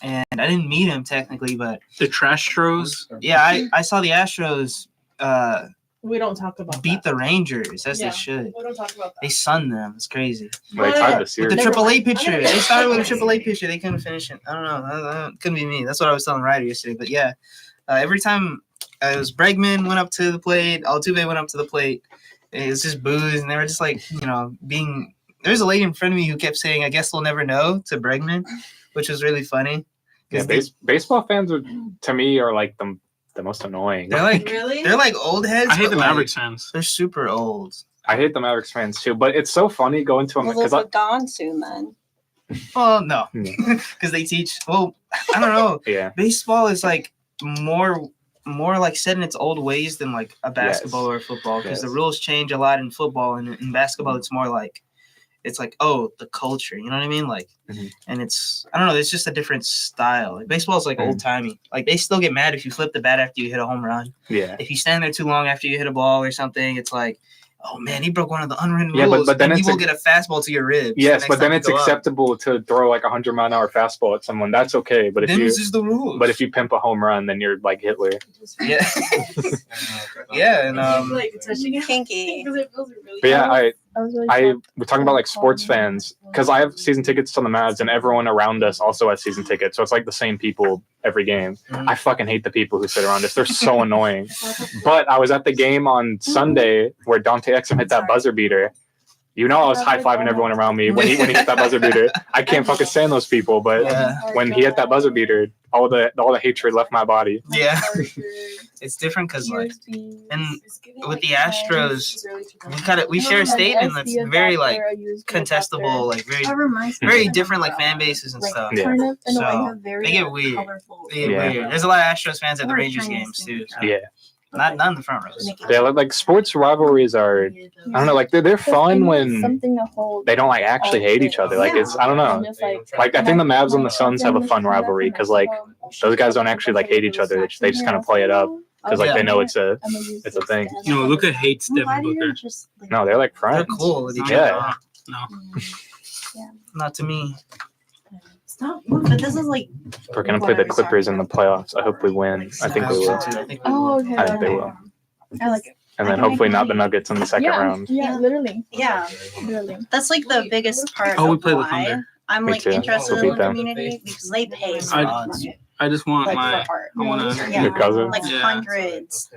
S7: and I didn't meet him technically, but
S1: The Trash Tros.
S7: yeah, I saw the Astros
S2: We don't talk about
S7: beat
S2: that.
S7: the Rangers as
S2: Yeah.
S7: they should.
S2: We don't talk about that.
S7: They sunned them. It's crazy.
S8: But they tied the
S7: With
S8: series.
S7: the
S2: Never
S7: AAA
S2: mind.
S7: pitcher.
S2: I'm
S7: They
S2: gonna-
S7: started with a AAA pitcher. They couldn't finish it. I don't know. Couldn't be me. That's what I was telling Ryder yesterday. But yeah, every time it was Bregman went up to the plate, Altuve went up to the plate. It was just boos, and they were just like, being. There's a lady in front of me who kept saying, "I guess we'll never know" to Bregman, which was really funny.
S8: Yeah,
S7: 'Cause
S8: baseball fans are, to me, are like the most annoying.
S7: they're like
S2: Really?
S7: they're like old heads.
S1: I hate
S7: but,
S1: the
S7: like,
S1: Mavericks fans.
S7: They're super old.
S8: I hate the Mavericks fans too, but it's so funny going to them
S6: Well,
S8: because
S6: they'll be gone soon then.
S7: Well, no,
S8: Yeah.
S7: because they teach. Well, I don't know.
S8: yeah,
S7: Baseball is like more like set in its old ways than like a basketball or a football, because the
S8: Yes.
S7: rules change a lot in football, and in basketball it's more like the culture, you know what I mean, like
S8: Mhm.
S7: and it's I don't know, it's just a different style. Like baseball is like
S8: Mhm.
S7: old timey, like they still get mad if you flip the bat after you hit a home run.
S8: yeah.
S7: If you stand there too long after you hit a ball or something, it's like, oh man, he broke one of the unwritten
S8: Yeah, but
S7: rules.
S8: then
S7: and he
S8: it's
S7: will
S8: a-
S7: get a fastball to your ribs. the
S8: Yes,
S7: next
S8: but then
S7: time you
S8: it's
S7: go up.
S8: acceptable to throw like 100-mile-an-hour fastball at someone. That's okay. But if
S7: Then
S8: you
S7: it's just the rules.
S8: but if you pimp a home run, then you're like Hitler.
S7: yeah, yeah, and
S2: like touching it
S6: Kinky.
S2: because it feels really.
S8: But yeah,
S3: I was really
S8: we're talking about like sports fans because I have season tickets to the Mavs and everyone around us also has season tickets. So it's like the same people every game. I fucking hate the people who sit around us. They're so annoying. But I was at the game on Sunday where Dante Exum hit that buzzer beater. I was high-fiving everyone around me when he hit that buzzer beater. I can't fucking stand those people, but
S7: Yeah.
S8: when he hit that buzzer beater, all the hatred left my body.
S7: yeah, it's different because like and with the Astros, we share a stadium that's very like contestable, like very
S6: That reminds me
S7: very
S6: of
S7: different like
S6: Nova.
S7: fan bases and
S6: Like,
S7: stuff.
S8: Yeah.
S3: kind of in a way.
S7: So,
S6: Have very
S7: they get weird.
S6: colorful.
S7: They get
S8: Yeah.
S7: weird. There's a lot of Astros fans at the
S6: Or
S7: Rangers
S6: Chinese
S7: games too.
S6: things.
S7: So.
S8: Yeah.
S7: Not in the front rows.
S8: Yeah, like sports rivalries are. I don't know, like they're fun when
S3: something to hold.
S8: they don't like actually hate each other. Like it's I don't know.
S3: Just,
S8: Like I think the Mavs and the Suns have a fun rivalry because like those guys don't actually like hate each other. They just kind of play it up because like they know it's a thing.
S1: You know, Luka hates Devin
S6: Why do you
S1: Booker.
S6: just, like,
S8: No, they're like
S7: They're
S8: friends.
S7: cool with each
S8: Yeah.
S7: other.
S1: No.
S7: Not to me.
S6: Stop. But this is like
S8: We're gonna play the Clippers in the playoffs. I hope we win. I think we will.
S3: Oh, okay.
S8: I think they will.
S3: I like it.
S8: And then hopefully not the Nuggets in the second round.
S3: Yeah, literally.
S6: yeah.
S3: Literally.
S6: That's like the biggest part
S1: Oh, we
S6: of
S1: play the
S6: why
S1: Thunder.
S6: I'm
S8: Me
S6: like
S8: too.
S6: interested
S8: We'll
S6: in
S8: beat
S6: the
S8: them.
S6: community because they pay so
S1: I-
S6: much.
S1: I just want
S6: Like
S1: my.
S6: for art.
S1: I want to.
S6: Yeah.
S8: Your cousin.
S6: Like
S1: Yeah.
S6: hundreds,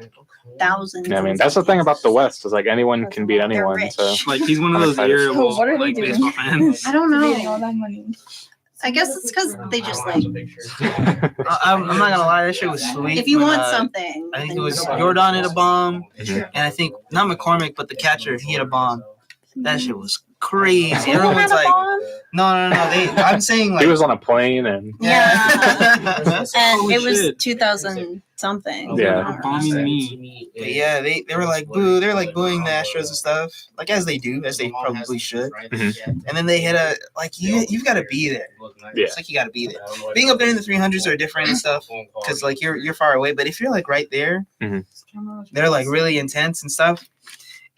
S6: thousands.
S8: Yeah, I mean that's the thing about the West is like anyone can beat anyone.
S6: rich.
S8: So
S1: Like he's one of
S8: I'm
S1: those
S8: excited.
S1: irritable
S3: What are they
S1: like
S3: doing?
S1: baseball fans.
S6: I don't
S3: Getting all
S6: know.
S3: that money.
S6: I guess it's because they just like
S7: I'm not gonna lie, that shit was sweet.
S6: if you
S7: when,
S6: want something.
S7: I think
S6: then
S7: it was
S6: you go.
S7: Jordan hit a bomb,
S8: Mhm.
S7: and I think not McCormick, but the catcher he hit a bomb. That shit was crazy.
S6: Who had
S7: Everyone's
S6: a
S7: like,
S6: bomb?
S7: no. I'm saying like,
S8: he was on a plane and
S6: Yeah. And
S1: Holy
S6: it was
S1: shit.
S6: 2000 something.
S8: Yeah.
S1: Bombing me.
S7: But yeah, they were like boo. They're like booing the Astros and stuff, like as they do, as they probably should.
S8: Mhm.
S7: And then they hit a like you've got to be there.
S8: Yeah.
S7: It's like you got to be there. Being up there in the 300s are different and stuff because like you're far away. But if you're like right there,
S8: Mhm.
S7: they're like really intense and stuff.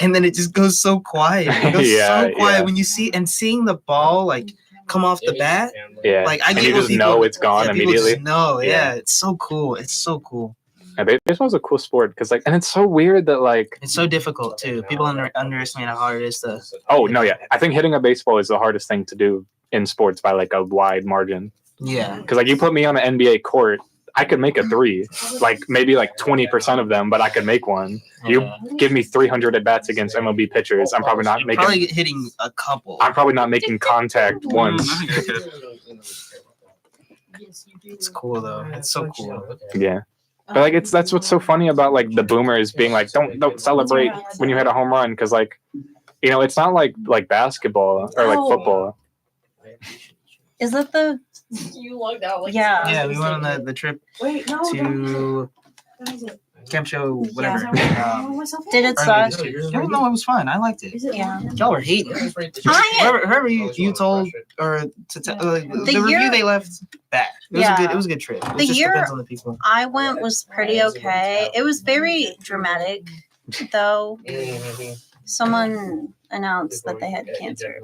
S7: And then it just goes so quiet. It goes
S8: Yeah,
S7: so quiet
S8: yeah.
S7: when you see and seeing the ball like come off the bat.
S8: yeah.
S7: Like I
S8: And
S7: get
S8: you
S7: what
S8: just
S7: people-
S8: know it's gone
S7: yeah, people
S8: immediately.
S7: Just know,
S8: Yeah.
S7: yeah. It's so cool. It's so cool.
S8: Yeah, baseball's a cool sport because like, and it's so weird that like,
S7: It's so difficult too. People underestimate how hard it is to.
S8: oh no, yeah, I think hitting a baseball is the hardest thing to do in sports by like a wide margin.
S7: Yeah.
S8: Because like you put me on an NBA court, I could make a three, like maybe like 20% of them, but I could make one. You give me 300 at bats against MLB pitchers, I'm probably not making.
S7: Probably hitting a couple.
S8: I'm probably not making contact once.
S1: I think I could.
S7: It's cool though. It's so cool.
S8: Yeah. But like that's what's so funny about like the boomers being like don't celebrate when you hit a home run because like you know it's not like basketball or like
S6: Oh.
S8: football.
S6: Is that the
S2: You logged out. Like,
S6: Yeah.
S7: Yeah, we went on the trip
S2: Wait, no.
S7: to Camp Show, whatever.
S6: did it
S7: Earlier
S6: suck?
S7: this year. No, it was fun. I liked it.
S2: Is it?
S6: Yeah.
S7: Y'all were hating. Whoever you told or to tell the review
S6: year-
S7: they left bad. It was
S6: Yeah.
S7: a good trip. It
S6: The
S7: just
S6: year-
S7: depends on the people.
S6: I went was pretty okay. It was very dramatic, though. Someone announced that they had cancer,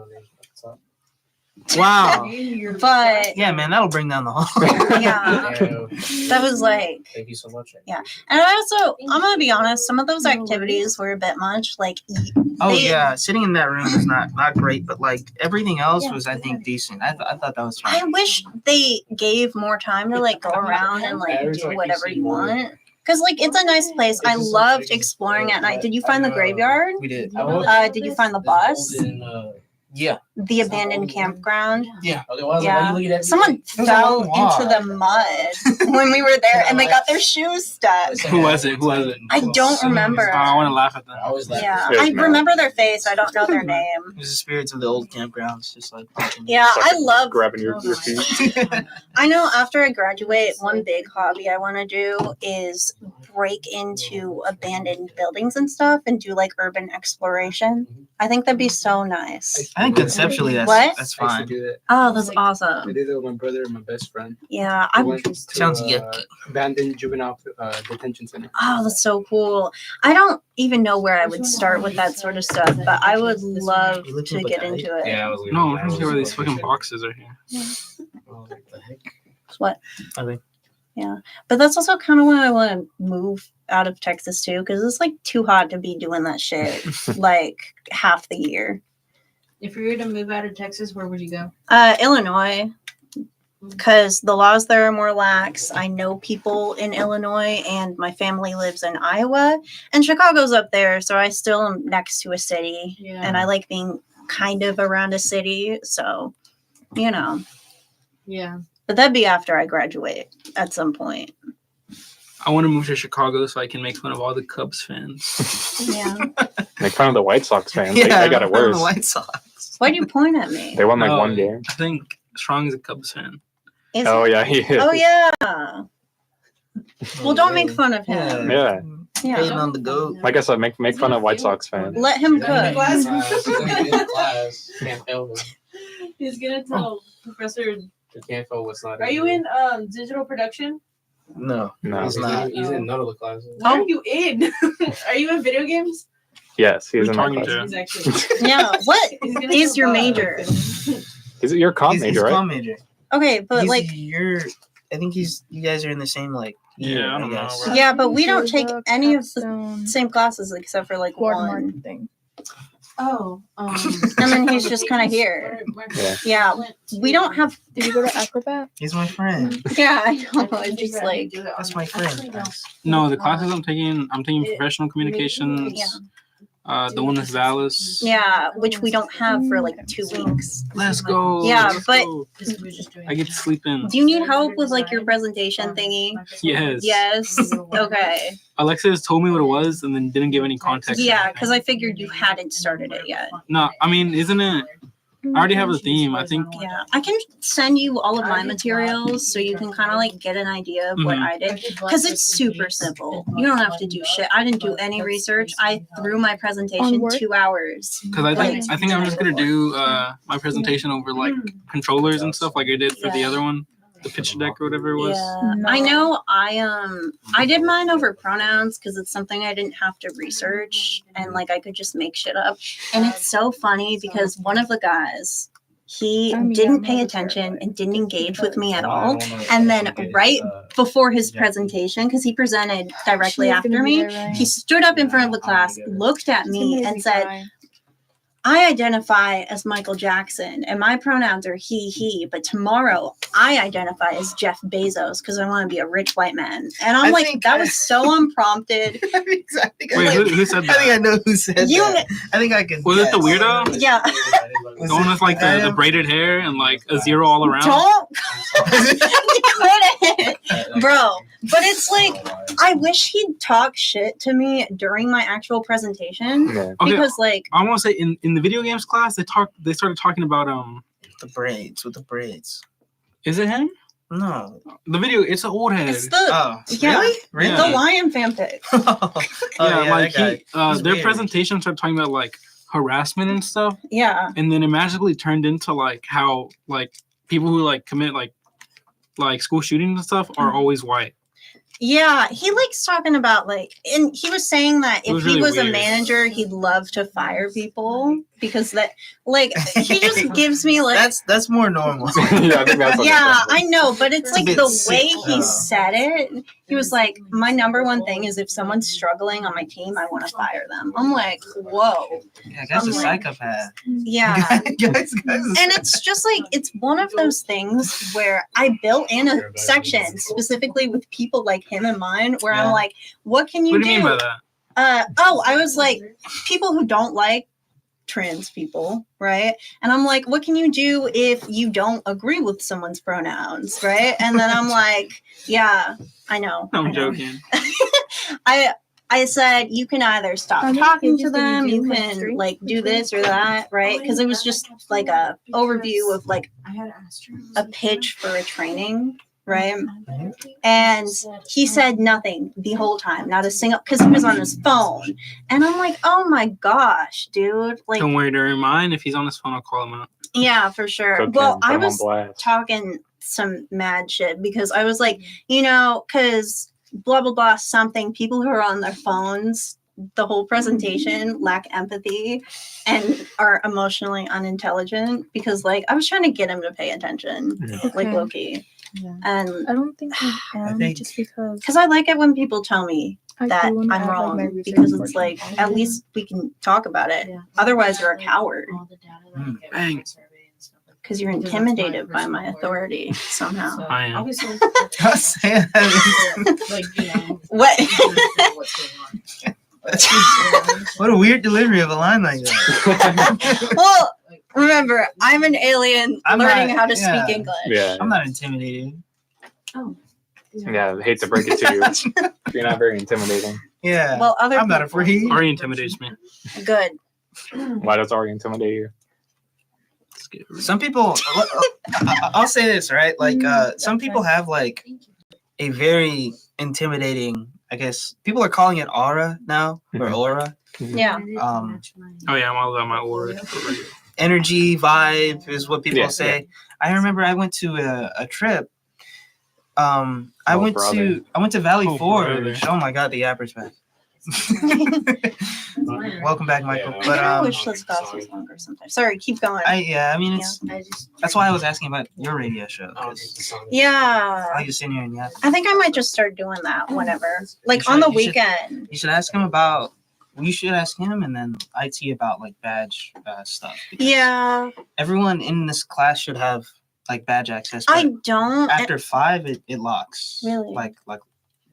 S7: Wow.
S6: but
S7: Yeah, man, that'll bring down the whole.
S6: yeah, that was like.
S5: Thank you so much.
S6: And I also, I'm gonna be honest, some of those activities were a bit much. Like,
S7: Oh
S6: They-
S7: yeah, sitting in that room is not great, but like everything else was I think decent. I thought that was fun.
S6: I wish they gave more time to like go around and like do whatever you want. Cause like it's a nice place. I loved exploring at night. Did you find the graveyard?
S7: We did.
S6: Did you find the bus?
S7: Yeah.
S6: The abandoned campground?
S7: Yeah.
S6: Yeah. Someone
S7: was a
S6: fell
S7: long walk.
S6: into the mud when we were there, and they got their shoes stuck.
S1: Who was it? Who was it?
S6: I don't remember.
S1: Oh, I want to laugh at them.
S6: Yeah,
S8: It was
S6: I
S8: mad.
S6: remember their face. I don't know their name.
S7: It was the spirits of the old campgrounds, just like
S6: Yeah, I love.
S8: grabbing your feet.
S6: I know after I graduate, one big hobby I want to do is break into abandoned buildings and stuff and do like urban exploration. I think that'd be so nice.
S7: I think conceptually that's
S6: What?
S7: that's
S9: I used to
S7: fine.
S9: do that.
S6: Oh, that's
S9: I
S6: awesome.
S9: did it with my brother and my best friend.
S6: Yeah,
S9: We
S6: I.
S9: went to
S7: Sounds yucky.
S9: abandoned juvenile detention center.
S6: Oh, that's so cool. I don't even know where I would start with that sort of stuff, but I would love
S7: You look
S6: to
S7: like
S6: get
S7: that.
S6: into it.
S5: I was
S1: No, I'm trying to see where these fucking boxes are here.
S6: But that's also kind of why I want to move out of Texas too, because it's like too hot to be doing that shit like half the year.
S2: If you were to move out of Texas, where would you go?
S6: Illinois, because the laws there are more lax. I know people in Illinois, and my family lives in Iowa, and Chicago's up there, so I still am next to a city,
S2: Yeah.
S6: and I like being kind of around a city. So, you know,
S2: Yeah.
S6: but that'd be after I graduate at some point.
S1: I want to move to Chicago so I can make fun of all the Cubs fans.
S6: Yeah.
S8: Make fun of the White Sox fans.
S7: Yeah,
S8: They got it
S7: the
S8: worse.
S7: White Sox.
S6: Why'd you point at me?
S8: They won like
S1: No,
S8: one game.
S1: I think Strong is a Cubs fan.
S6: Is
S8: Oh
S6: it?
S8: yeah, he is.
S6: Oh yeah. Well, don't make fun of him.
S8: Yeah.
S7: Hating
S6: Yeah.
S7: on the goat.
S8: Like I said, make fun of White Sox fans.
S6: Let him cook.
S9: Can't fail him.
S2: He's gonna tell Professor.
S9: You can't fail what's not.
S2: Are you in digital production?
S7: No,
S8: No.
S7: he's not.
S9: He's in none of the classes.
S2: What are you in? Are you in video games?
S8: Yes, he's
S1: We're
S8: in that
S1: talking
S8: class.
S1: to-
S2: He's actually.
S6: Yeah. What
S2: He's gonna
S6: is
S2: tell
S6: your
S2: Bob.
S6: major?
S8: Is it your comm
S7: He's
S8: major, right?
S7: comm major.
S6: Okay, but
S7: He's
S6: like,
S7: you're. I think he's. You guys are in the same like.
S1: Yeah,
S7: year,
S1: I don't know,
S7: guess.
S1: bro.
S6: yeah, but we don't take
S3: Georgia
S6: any of the
S3: Capstone
S6: same classes except for like
S3: board
S6: one.
S3: marketing.
S2: Oh.
S6: And then he's just kind of here.
S8: Yeah.
S6: Yeah, we don't have.
S3: Did you go to Acrobat?
S7: He's my friend.
S6: Yeah, I know. It's just like.
S7: That's my friend.
S1: No, the classes I'm taking professional communications.
S6: Yeah.
S1: The one is Dallas.
S6: Yeah, which we don't have for like 2 weeks.
S1: Let's go.
S6: Yeah,
S1: let's
S6: but-
S1: go. I get to sleep in.
S6: Do you need help with like your presentation thingy?
S1: Yes.
S6: Yes. Okay.
S1: Alexis told me what it was and then didn't give any context.
S6: Yeah, because I figured you hadn't started it yet.
S1: No, I mean, isn't it? I already have the theme. I think.
S6: Yeah, I can send you all of my materials so you can kind of like get an idea of what
S1: Mhm.
S6: I did. Because it's super simple. You don't have to do shit. I didn't do any research. I threw my presentation
S3: On Word?
S6: 2 hours.
S1: Because I think I'm just gonna do my presentation over like controllers and stuff like I did for the other one, the pitch deck or whatever it was.
S6: Yeah, I know. I did mine over pronouns because it's something I didn't have to research and like I could just make shit up. And it's so funny because one of the guys, he didn't pay attention and didn't engage with me at all. And then right before his presentation, because he presented directly
S3: She's
S6: after
S3: gonna be
S6: me,
S3: there, right?
S6: he stood up in front of the class, looked at me, and said, I identify as Michael Jackson and my pronouns are he, but tomorrow I identify as Jeff Bezos because I want to be a rich white man. And I'm
S7: I
S6: like,
S7: think
S6: that was so unprompted.
S7: Exactly.
S1: Wait, who said
S7: I think I
S1: that?
S7: know who said
S6: You,
S7: that. I think I can.
S1: Was it the
S7: guess.
S1: weirdo?
S6: yeah,
S1: The one with like the braided hair and like a zero all around?
S6: don't quit it, bro. But it's like, I wish he'd talk shit to me during my actual presentation
S8: Yeah.
S1: Okay,
S6: because, like,
S1: I want to say in the video games class they started talking about
S7: The braids with the braids.
S1: is it him?
S7: No.
S1: The video, it's an old head.
S6: it's the
S7: Oh,
S6: yeah.
S7: really? Really?
S6: the lion fanfic.
S7: Oh,
S1: yeah, like
S7: that guy. He's
S1: their
S7: weird.
S1: presentation started talking about like harassment and stuff,
S6: Yeah.
S1: and then it magically turned into like how like people who like commit like school shootings and stuff are always white.
S6: Yeah, he likes talking about like, and he was saying that
S1: It
S6: if
S1: was
S6: he
S1: really
S6: was a
S1: weird.
S6: manager, he'd love to fire people because that, like, he just gives me like,
S7: That's more normal.
S8: Yeah, I think that's
S6: yeah,
S8: understandable.
S6: I know, but it's
S7: It's a
S6: like
S7: bit
S6: the
S7: sick,
S6: way he
S7: though.
S6: said it. He was like, my number one thing is if someone's struggling on my team, I want to fire them. I'm like, whoa,
S7: Yeah, guy's a psychopath.
S6: yeah.
S7: Guys,
S6: And it's just like, it's one of those things where I built in a section specifically with people like him in mind where I'm
S7: Yeah.
S6: like, what can you
S1: What do you mean by that?
S6: I was like, people who don't like trans people, right? And I'm like, what can you do if you don't agree with someone's pronouns, right? And then I'm like, yeah, I know.
S1: No,
S6: I
S1: I'm
S6: know.
S1: joking.
S6: I said you can either stop
S3: How many
S6: talking to
S3: pages did you
S6: them,
S3: do?
S6: you
S3: Like
S6: can
S3: 3?
S6: like do this or that, right? Because it was just like a overview of like
S2: I had asked her.
S6: a pitch for a training, right? And he said nothing the whole time, not a single, because he was on his phone. And I'm like, oh my gosh, dude. Like,
S1: Don't worry, during mine, if he's on his phone, I'll call him out.
S6: yeah, for sure.
S8: Cook
S6: Well,
S8: him, put
S6: I
S8: him on
S6: was
S8: blast.
S6: talking some mad shit because I was like, you know, because blah, blah, blah, something, people who are on their phones, the whole presentation lack empathy and are emotionally unintelligent because, like, I was trying to get him to pay attention, like
S3: Okay.
S6: Loki. And
S3: I don't think I am
S7: think-
S3: just because
S6: because I like it when people tell me
S3: I
S6: that
S3: do wanna
S6: I'm
S3: add, like,
S6: wrong
S3: my research
S6: because it's
S3: portion.
S6: like at least we can talk about it.
S2: Yeah.
S6: Otherwise, you're a coward
S2: All the data that I
S7: Mm.
S2: get
S1: Bang.
S2: from survey and stuff like that.
S6: because you're
S2: Because that's my
S6: intimidated by my
S2: personal
S6: authority somehow.
S2: So,
S1: I am.
S2: obviously, like, you know,
S6: What?
S2: what's going on.
S7: What a weird delivery of a line like that.
S6: Well, remember, I'm an alien
S7: I'm
S6: learning
S7: not-
S6: how to
S7: yeah.
S6: speak English.
S8: Yeah.
S7: I'm not intimidated.
S2: Oh.
S8: Yeah, I hate to break it to you. You're not very intimidating.
S7: Yeah.
S6: Well, other
S7: I'm not
S6: people-
S7: afraid.
S1: Ari intimidates me.
S6: Good.
S8: Why does Ari intimidate you?
S1: Let's get
S7: Some people, I'll say this, right? Like, some people have like a very intimidating I guess people are calling it aura now or
S8: Mhm.
S7: aura.
S6: Yeah.
S1: Oh yeah, I'm all about my aura.
S7: Energy vibe is what people
S8: Yeah,
S7: say. I remember I went to a trip. I
S8: Oh,
S7: went
S8: brother.
S7: to Valley
S1: Oh,
S7: Forge.
S1: brother.
S7: Oh my god, the yapper's back. Welcome back, Michael.
S6: I
S7: But
S6: kind of wish this class was longer sometimes. Sorry, keep going.
S7: I mean it's that's why I was asking about your radio show. 'Cause
S6: Yeah.
S7: I like to sit here and yap.
S6: I think I might just start doing that whenever. Like
S7: You
S6: on the
S7: should- you should-
S6: weekend.
S7: You should ask him about. You should ask him and then IT about like badge stuff. because
S6: Yeah.
S7: Everyone in this class should have like badge access. But
S6: I don't.
S7: after 5, it locks.
S6: Really?
S7: Like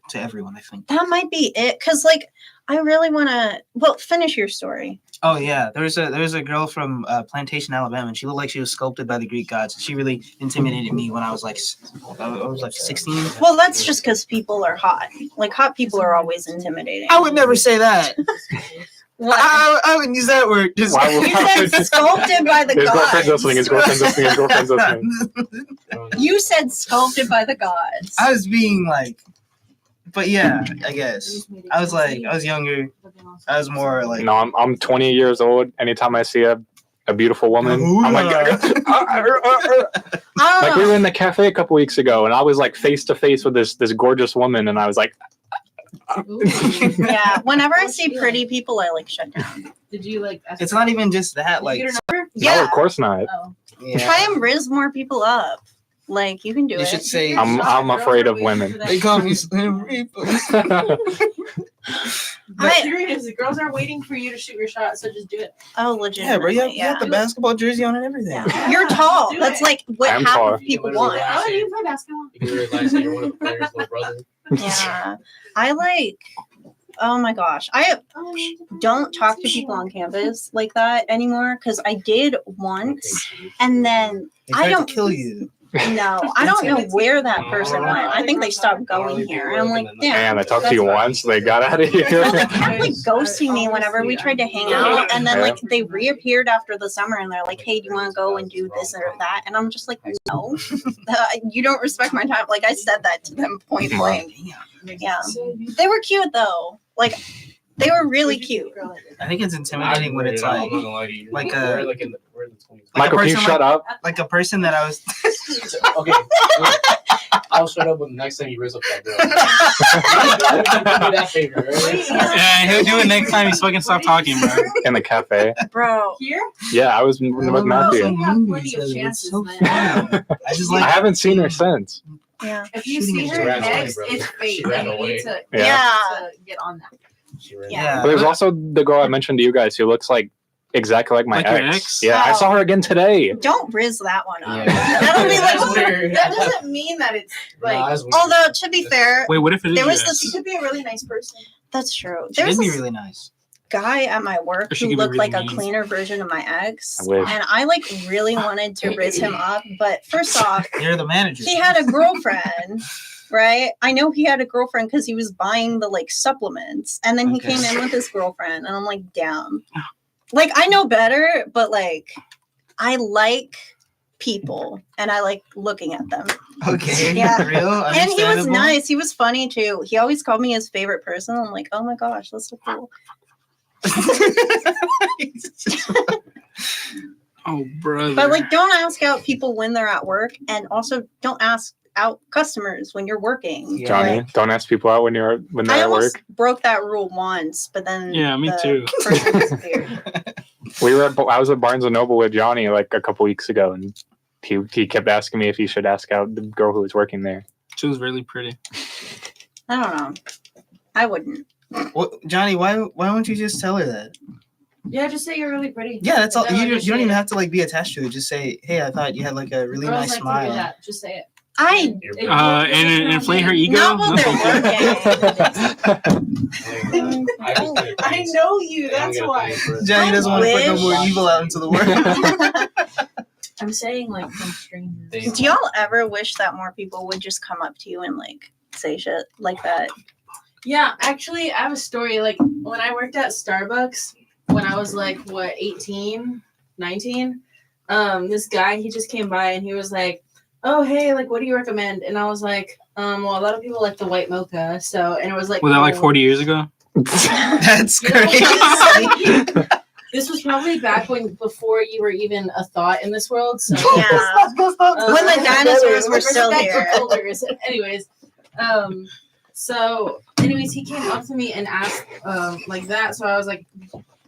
S7: to everyone, I think.
S6: That might be it. Cause like I really wanna finish your story.
S7: Oh yeah, there's a girl from Plantation, Alabama, and she looked like she was sculpted by the Greek gods. She really intimidated me when I was like 16.
S6: Well, that's just because people are hot. Like hot people are always intimidating.
S7: I would never say that.
S6: What?
S7: I wouldn't use that word. Just
S8: Why
S6: You said sculpted by the
S8: His girlfriend's
S6: gods.
S8: listening. His girlfriend's listening. His girlfriend's listening.
S6: You said sculpted by the gods.
S7: I was being like, but yeah, I guess I was younger. I was more like.
S8: No, I'm 20 years old. Anytime I see a beautiful woman, I'm like,
S6: I
S8: like
S6: don't
S8: we
S6: know.
S8: were in the cafe a couple weeks ago, and I was like face to face with this gorgeous woman, and I was like,
S6: Yeah. Whenever I see pretty people, I like shut down.
S2: Did you like? Ask
S7: It's not even just that. Like,
S2: Did you get her number?
S8: no,
S6: Yeah.
S8: of course not.
S2: Oh.
S7: yeah.
S6: Try and riz more people up. Like you can do
S7: You
S6: it.
S7: should say.
S8: I'm afraid of women.
S7: They call me Slim Reaper.
S2: But
S6: I-
S2: serious, the girls are waiting for you to shoot your shot, so just do it.
S6: Oh,
S7: Yeah,
S6: legitimately.
S7: bro. You have the basketball jersey on and everything.
S6: Yeah. You're tall.
S2: Do
S6: That's
S2: it.
S6: like what
S8: I'm
S6: half
S8: tall.
S6: of people want.
S2: Oh, you play basketball?
S5: You can realize that you're one of the players' little brother.
S6: Yeah. I like. Oh my gosh. I don't talk to people on campus like that anymore because I did once, and then
S7: They
S6: I
S7: tried
S6: don't-
S7: to kill you.
S6: no, I don't know where that person went. I think they stopped going here. And I'm like, damn.
S8: Man, I talked to you once. They got out of
S6: Well, they
S8: here.
S6: kept like ghosting me whenever we tried to hang out, and then like they reappeared after the summer, and they're like, "Hey, do you want to go and do this or that?" And I'm just like, "No, you don't respect my time." Like I said that to them point blank. Yeah, they were cute though. Like they were really cute.
S7: I think it's intimidating when it's like like a
S5: we're in the 20s.
S8: Michael, can you shut up?
S7: like a person that I was.
S5: Okay. I'll shut up when the next time you raise up that girl. Do that favor, right?
S1: Yeah, he'll do it next time he's fucking stop talking, bro.
S8: In the cafe.
S6: Bro,
S2: Here?
S8: Yeah, I was with Matthew.
S2: You have plenty of chances,
S7: so
S2: man.
S7: fun. I just
S8: I
S7: like.
S8: haven't seen her since.
S6: yeah,
S2: If you
S7: Shooting
S2: see
S7: at
S2: her
S7: you.
S2: next,
S5: She ran away,
S2: it's
S5: bro.
S2: fate.
S5: She ran
S2: You
S5: away.
S2: need to,
S8: Yeah.
S2: to get on that.
S5: She ran
S7: Yeah.
S8: There's also the girl I mentioned to you guys who looks like exactly like my
S1: Like your
S8: ex.
S1: ex?
S8: Yeah, I
S6: Oh.
S8: saw her again today.
S6: don't riz that one up.
S5: Yeah.
S6: That'll be
S5: That's
S6: like.
S5: weird.
S2: That doesn't mean that it's like.
S5: Nah, that's weird.
S6: Although to be fair,
S1: Wait, what if it is
S6: there was
S1: your
S6: this.
S2: She could be a really nice person.
S6: That's true.
S7: She
S6: There's
S7: did be
S6: this
S7: really nice.
S6: guy at my work
S1: Or she
S6: who
S1: could be
S6: looked
S1: really
S6: like a
S1: mean.
S6: cleaner version of my ex,
S8: I wish.
S6: and I like really wanted to riz him up. But first off,
S7: You're the manager.
S6: he had a girlfriend, right? I know he had a girlfriend because he was buying the like supplements, and then he
S7: Okay.
S6: came in with his girlfriend, and I'm like, damn. Like I know better, but like I like people, and I like looking at them.
S7: Okay.
S6: Yeah.
S7: For real.
S6: And he was
S7: Understandable.
S6: nice. He was funny too. He always called me his favorite person. I'm like, oh my gosh, that's so cool.
S1: Oh, brother.
S6: But like, don't ask out people when they're at work, and also don't ask out customers when you're working.
S7: Yeah.
S8: Johnny,
S6: Like,
S8: don't ask people out when
S6: I
S8: they're at
S6: almost
S8: work.
S6: broke that rule once, but then
S1: Yeah, me
S6: the
S1: too.
S6: person disappeared.
S8: I was at Barnes and Noble with Johnny like a couple weeks ago, and he kept asking me if he should ask out the girl who was working there.
S1: She was really pretty.
S6: I don't know. I wouldn't.
S7: What, Johnny? Why don't you just tell her that?
S2: Yeah, just say you're really pretty.
S7: Yeah, that's all.
S2: They'll
S7: You don't
S2: understand.
S7: even have to like be attached to it. Just say, "Hey, I thought you had like a really
S2: Girls
S7: nice
S2: like to do
S7: smile."
S2: that. Just say it.
S6: I
S1: And inflate her ego?
S6: not while they're working.
S2: I know you. That's why.
S7: Johnny doesn't want to put no
S6: Wish.
S7: more evil out into the world.
S2: I'm saying like from strangers.
S6: Do y'all ever wish that more people would just come up to you and like say shit like that?
S2: Yeah, actually, I have a story. Like when I worked at Starbucks, when I was like 18, 19, this guy he just came by and he was like, "Oh hey, like what do you recommend?" And I was like, Well, a lot of people like the white mocha. So, and it was like.
S1: Was that like
S2: oh,
S1: 40 years ago?
S7: That's
S2: You know,
S7: crazy.
S2: This was probably back before you were even a thought in this world. So
S6: Yeah. When the dinosaurs were still
S2: back to
S6: here.
S2: builders. Anyways, so anyways, he came up to me and asked like that. So I was like,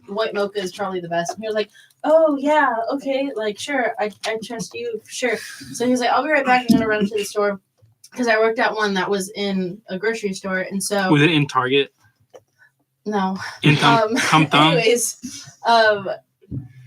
S2: white mocha is probably the best. And he was like, oh yeah, okay, like sure, I trust you, sure. So he was like, I'll be right back. I'm gonna run to the store because I worked at one that was in a grocery store, and so
S1: Was it in Target?
S2: no.
S1: In Thumb?
S2: Anyways,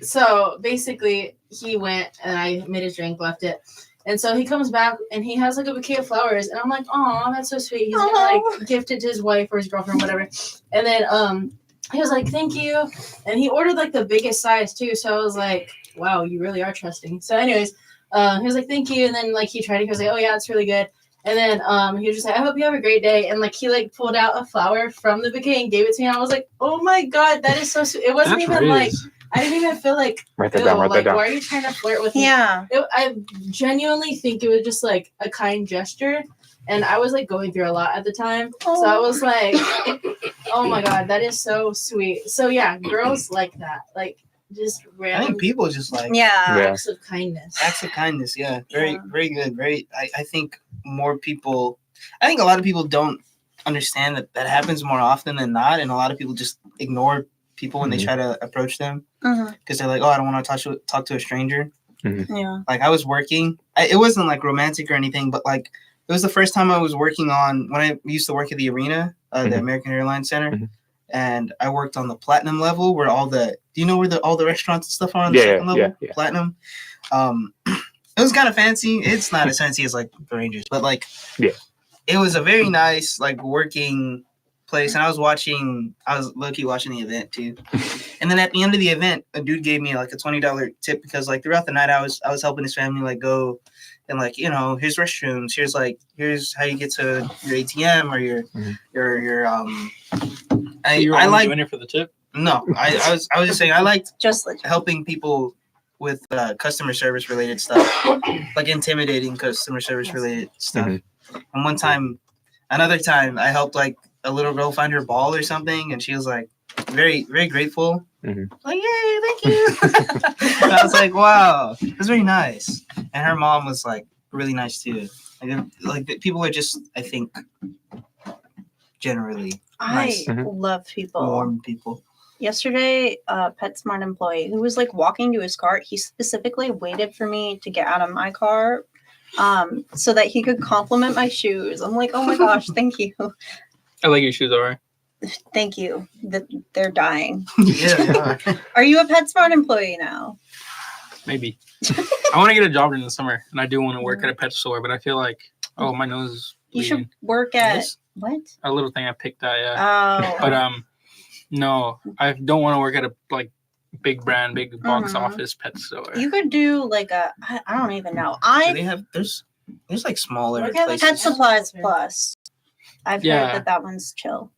S2: so basically he went and I made his drink, left it. And so he comes back and he has like a bouquet of flowers and I'm like, oh, that's so sweet. He's gonna like gift it to his wife or his girlfriend, whatever. And then he was like, thank you. And he ordered like the biggest size too. So I was like, wow, you really are trusting. So anyways, he was like, thank you. And then like he tried it, he was like, oh yeah, it's really good. And then he was just like, I hope you have a great day. And like he like pulled out a flower from the bouquet and gave it to me. And I was like, oh my God, that is so sweet. It wasn't
S1: That's
S2: even like,
S1: Riz.
S2: I didn't even feel like,
S8: Write that
S2: ew,
S8: down. Write
S2: like,
S8: that down.
S2: why are you trying to flirt with me?
S6: Yeah.
S2: I genuinely think it was just like a kind gesture. And I was like going through a lot at the time. So I was like, oh my God, that is so sweet. So yeah, girls like that. Like just
S7: I
S2: random
S7: think people just like
S6: Yeah.
S2: acts of kindness.
S7: acts of kindness. Yeah, very,
S2: Yeah.
S7: very good. Very. I think more people. I think a lot of people don't understand that happens more often than not, and a lot of people just ignore people when they try to approach them
S6: Mhm.
S7: because they're like, "Oh, I don't want to talk to a stranger."
S6: Yeah.
S7: Like I was working. It wasn't like romantic or anything, but like it was the first time I was working on when I used to work at the arena, the
S8: Mhm.
S7: American Airlines Center,
S8: Mhm.
S7: and I worked on the platinum level where all the. Do you know where all the restaurants and stuff are on the
S8: Yeah,
S7: second level?
S8: yeah.
S7: Platinum. It was kind of fancy. It's not as fancy as like the Rangers, but like,
S8: Yeah.
S7: it was a very nice like working place. And I was low-key watching the event too. And then at the end of the event, a dude gave me like a $20 tip because like throughout the night I was helping his family like go and like, you know, here's restrooms, here's how you get to your ATM or your
S8: Mhm.
S7: your
S1: You were
S7: I
S1: only
S7: like
S1: doing it for the tip.
S7: no, I was just saying I liked
S6: Just legit.
S7: helping people with customer service related stuff, like intimidating customer service related stuff.
S8: Mhm.
S7: And another time, I helped like a little girl find her ball or something, and she was like very, very grateful.
S8: Mhm.
S7: Like, yay, thank you. And I was like, wow, that's very nice. And her mom was like really nice too. Like people are just, I think, generally nice,
S6: I
S8: Mhm.
S6: love people.
S7: warm people.
S6: Yesterday, a PetSmart employee who was like walking to his car, he specifically waited for me to get out of my car so that he could compliment my shoes. I'm like, oh my gosh, thank you.
S1: I like your shoes, alright.
S6: Thank you. They're dying.
S7: Yeah, they are.
S6: Are you a PetSmart employee now?
S1: Maybe. I want to get a job during the summer, and I do want to work at a pet store, but I feel like, oh, my nose is
S6: You
S1: bleeding.
S6: should work at
S7: Yes.
S6: what?
S1: A little thing I picked out, yeah.
S6: Oh.
S1: But no, I don't want to work at a like big brand, big box
S6: Mhm.
S1: office pet store.
S6: You could do like I don't even know.
S7: Do they have there's like smaller
S2: Look at the
S7: places.
S6: Pet Supplies Plus. I've
S1: Yeah.
S6: heard that one's chill.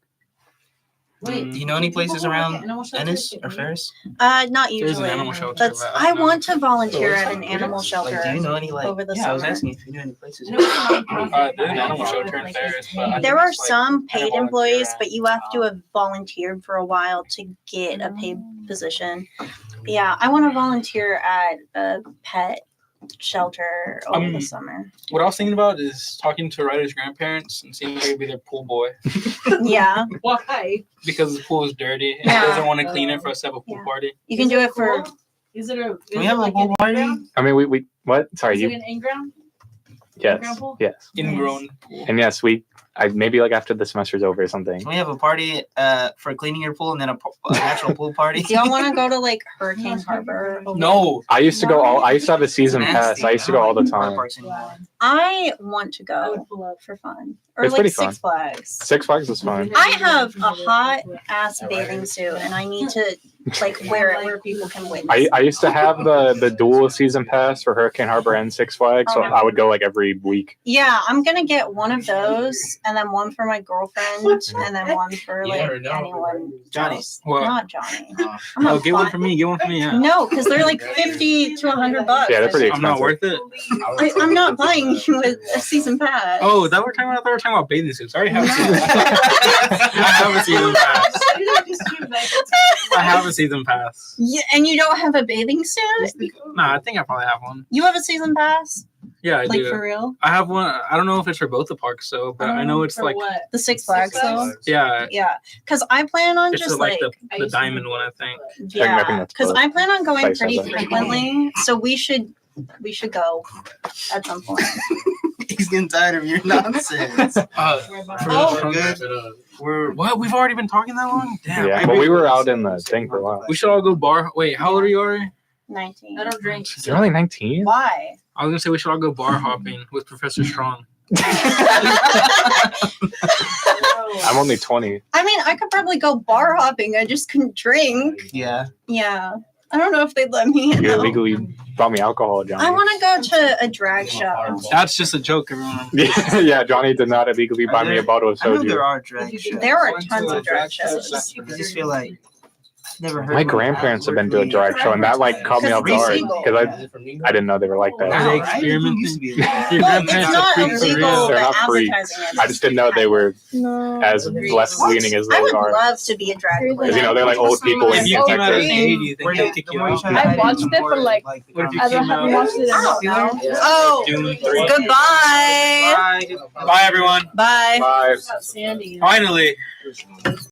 S2: Wait,
S7: Do you know any
S2: people
S7: places
S2: who work
S7: around
S2: at animal shelters
S7: Ennis
S2: get
S7: or
S2: paid?
S7: Ferris?
S6: Not
S1: There's an
S6: usually.
S1: animal shelter.
S6: That's
S1: but
S6: I
S1: don't know.
S6: want to volunteer
S9: Oh,
S6: at an animal shelter.
S7: Like, do you know any like?
S6: over the
S7: Yeah, I was
S6: summer.
S7: asking if you knew any places.
S2: You know what's a nonprofit?
S1: There's an animal shelter in Ferris, but I
S6: There
S1: think
S6: are
S1: it's, like,
S6: some
S1: kinda
S6: paid employees,
S1: volunteer
S6: but you have to have volunteered for a while to get a paid position. Yeah, I want to volunteer at a pet shelter over the summer.
S1: What I was thinking about is talking to Ryder's grandparents and seeing if I could be their pool boy
S6: Yeah,
S2: Why?
S1: because the pool is dirty and
S6: Yeah.
S1: he doesn't want to clean it for us to have a pool
S6: Yeah.
S1: party.
S6: you can do it for.
S2: Cool? Is it a?
S7: Can we have a pool party?
S8: I mean, we what? Sorry,
S2: Is it
S8: you.
S2: an in-ground?
S8: Yes,
S2: example?
S8: yes,
S1: Ingrown pool.
S8: and yes, I maybe like after the semester's over or something.
S7: Can we have a party for cleaning your pool and then a actual pool party?
S6: Do y'all want to go to like Hurricane Harbor?
S1: No.
S8: I used to go I used to have a season pass. I used to go all the
S7: Water
S8: time.
S7: parks anymore.
S6: I want to
S2: I would
S6: go
S2: pull up.
S6: for fun or
S8: It's
S6: like
S8: pretty
S6: Six Flags.
S8: Six Flags is fun.
S6: I have a hot ass bathing suit and I need to like where people can witness.
S8: I used to have the dual season pass for Hurricane Harbor and Six Flags, so I would go like every week.
S6: Yeah, I'm gonna get one of those, and then one for my girlfriend, and then one for
S5: You
S6: like
S5: never know.
S6: anyone.
S7: Johnny.
S6: else.
S1: What?
S6: Not Johnny.
S5: Uh,
S6: I'm
S1: Oh,
S6: not
S1: get one
S6: fun-
S1: for me. Get one for me. Yeah.
S6: No, because they're like $50 to $100.
S8: Yeah, they're pretty
S1: I'm not worth it.
S6: I'm not buying you a season pass.
S1: Oh, is that what we're talking about? I thought we were talking about bathing suits. I already have a season pass. I have a season pass. I have a season pass.
S6: Yeah, and you don't have a bathing suit?
S1: Nah, I think I probably have one.
S6: You have a season pass?
S1: Yeah, I
S6: Like
S1: do.
S6: for real?
S1: I have one. I don't know if it's for both the parks though, but I know it's
S2: For
S1: like
S2: what?
S6: The Six Flags
S2: Six
S6: though?
S2: Flags?
S1: yeah,
S6: Yeah, because I plan on
S1: it's
S6: just
S1: for like
S6: like
S1: the diamond one. I think.
S8: I think
S6: yeah,
S8: that's
S6: because
S8: both.
S6: I plan on going
S8: Place
S6: pretty
S8: has that.
S6: frequently, so we should go at some point.
S7: He's getting tired of your nonsense.
S1: Oh,
S7: We're good. We're
S1: what? We've already been talking that long? Damn.
S8: Yeah, but we were out in the thing for a while.
S1: We should all go bar. Wait, how old are you, Ari?
S6: 19.
S2: I don't drink.
S8: You're only 19.
S6: Why?
S1: I was gonna say we should all go bar hopping with Professor Strong.
S8: I'm only 20.
S6: I mean, I could probably go bar hopping. I just couldn't drink.
S7: yeah.
S6: Yeah. I don't know if they'd let me in.
S8: You
S6: though.
S8: illegally bought me alcohol, Johnny.
S6: I want to go to a drag show.
S1: That's just a joke, everyone.
S8: Yeah, Johnny did not illegally buy me a bottle of
S7: I know
S8: soju.
S7: there are drag shows.
S6: There are tons of drag shows.
S7: I just feel like never heard.
S8: My
S7: one
S8: grandparents have been to a
S7: really-
S8: drag show, and that like caught me off guard because I didn't know they were like
S1: Are
S8: that.
S1: they
S7: Wow,
S1: experimenting?
S7: used to be a-
S1: Your
S6: Well, it's
S1: grandparents
S6: not
S1: are freaks for
S6: illegal,
S1: real.
S8: They're
S6: but
S8: not freaks.
S6: advertising it.
S8: I just didn't know they were
S3: No.
S8: as left leaning as
S6: I
S8: they
S6: would
S8: are.
S6: love to be a drag queen.
S8: Because you know they're like old people in
S1: If you came out as
S8: Texas.
S1: gay, do you think
S7: Where
S1: they'll
S7: they-
S1: kick
S7: the
S1: you
S7: more you
S1: out?
S7: try to
S3: I
S7: hide it,
S3: watched
S7: the
S3: it for,
S7: more,
S3: like,
S1: What if you
S3: I
S1: came
S3: haven't
S1: out?
S3: watched it enough now.
S6: Oh,
S1: Dune 3.
S6: goodbye.
S1: Bye, everyone.
S6: Bye.
S8: Bye.
S2: Sandy.
S1: Finally.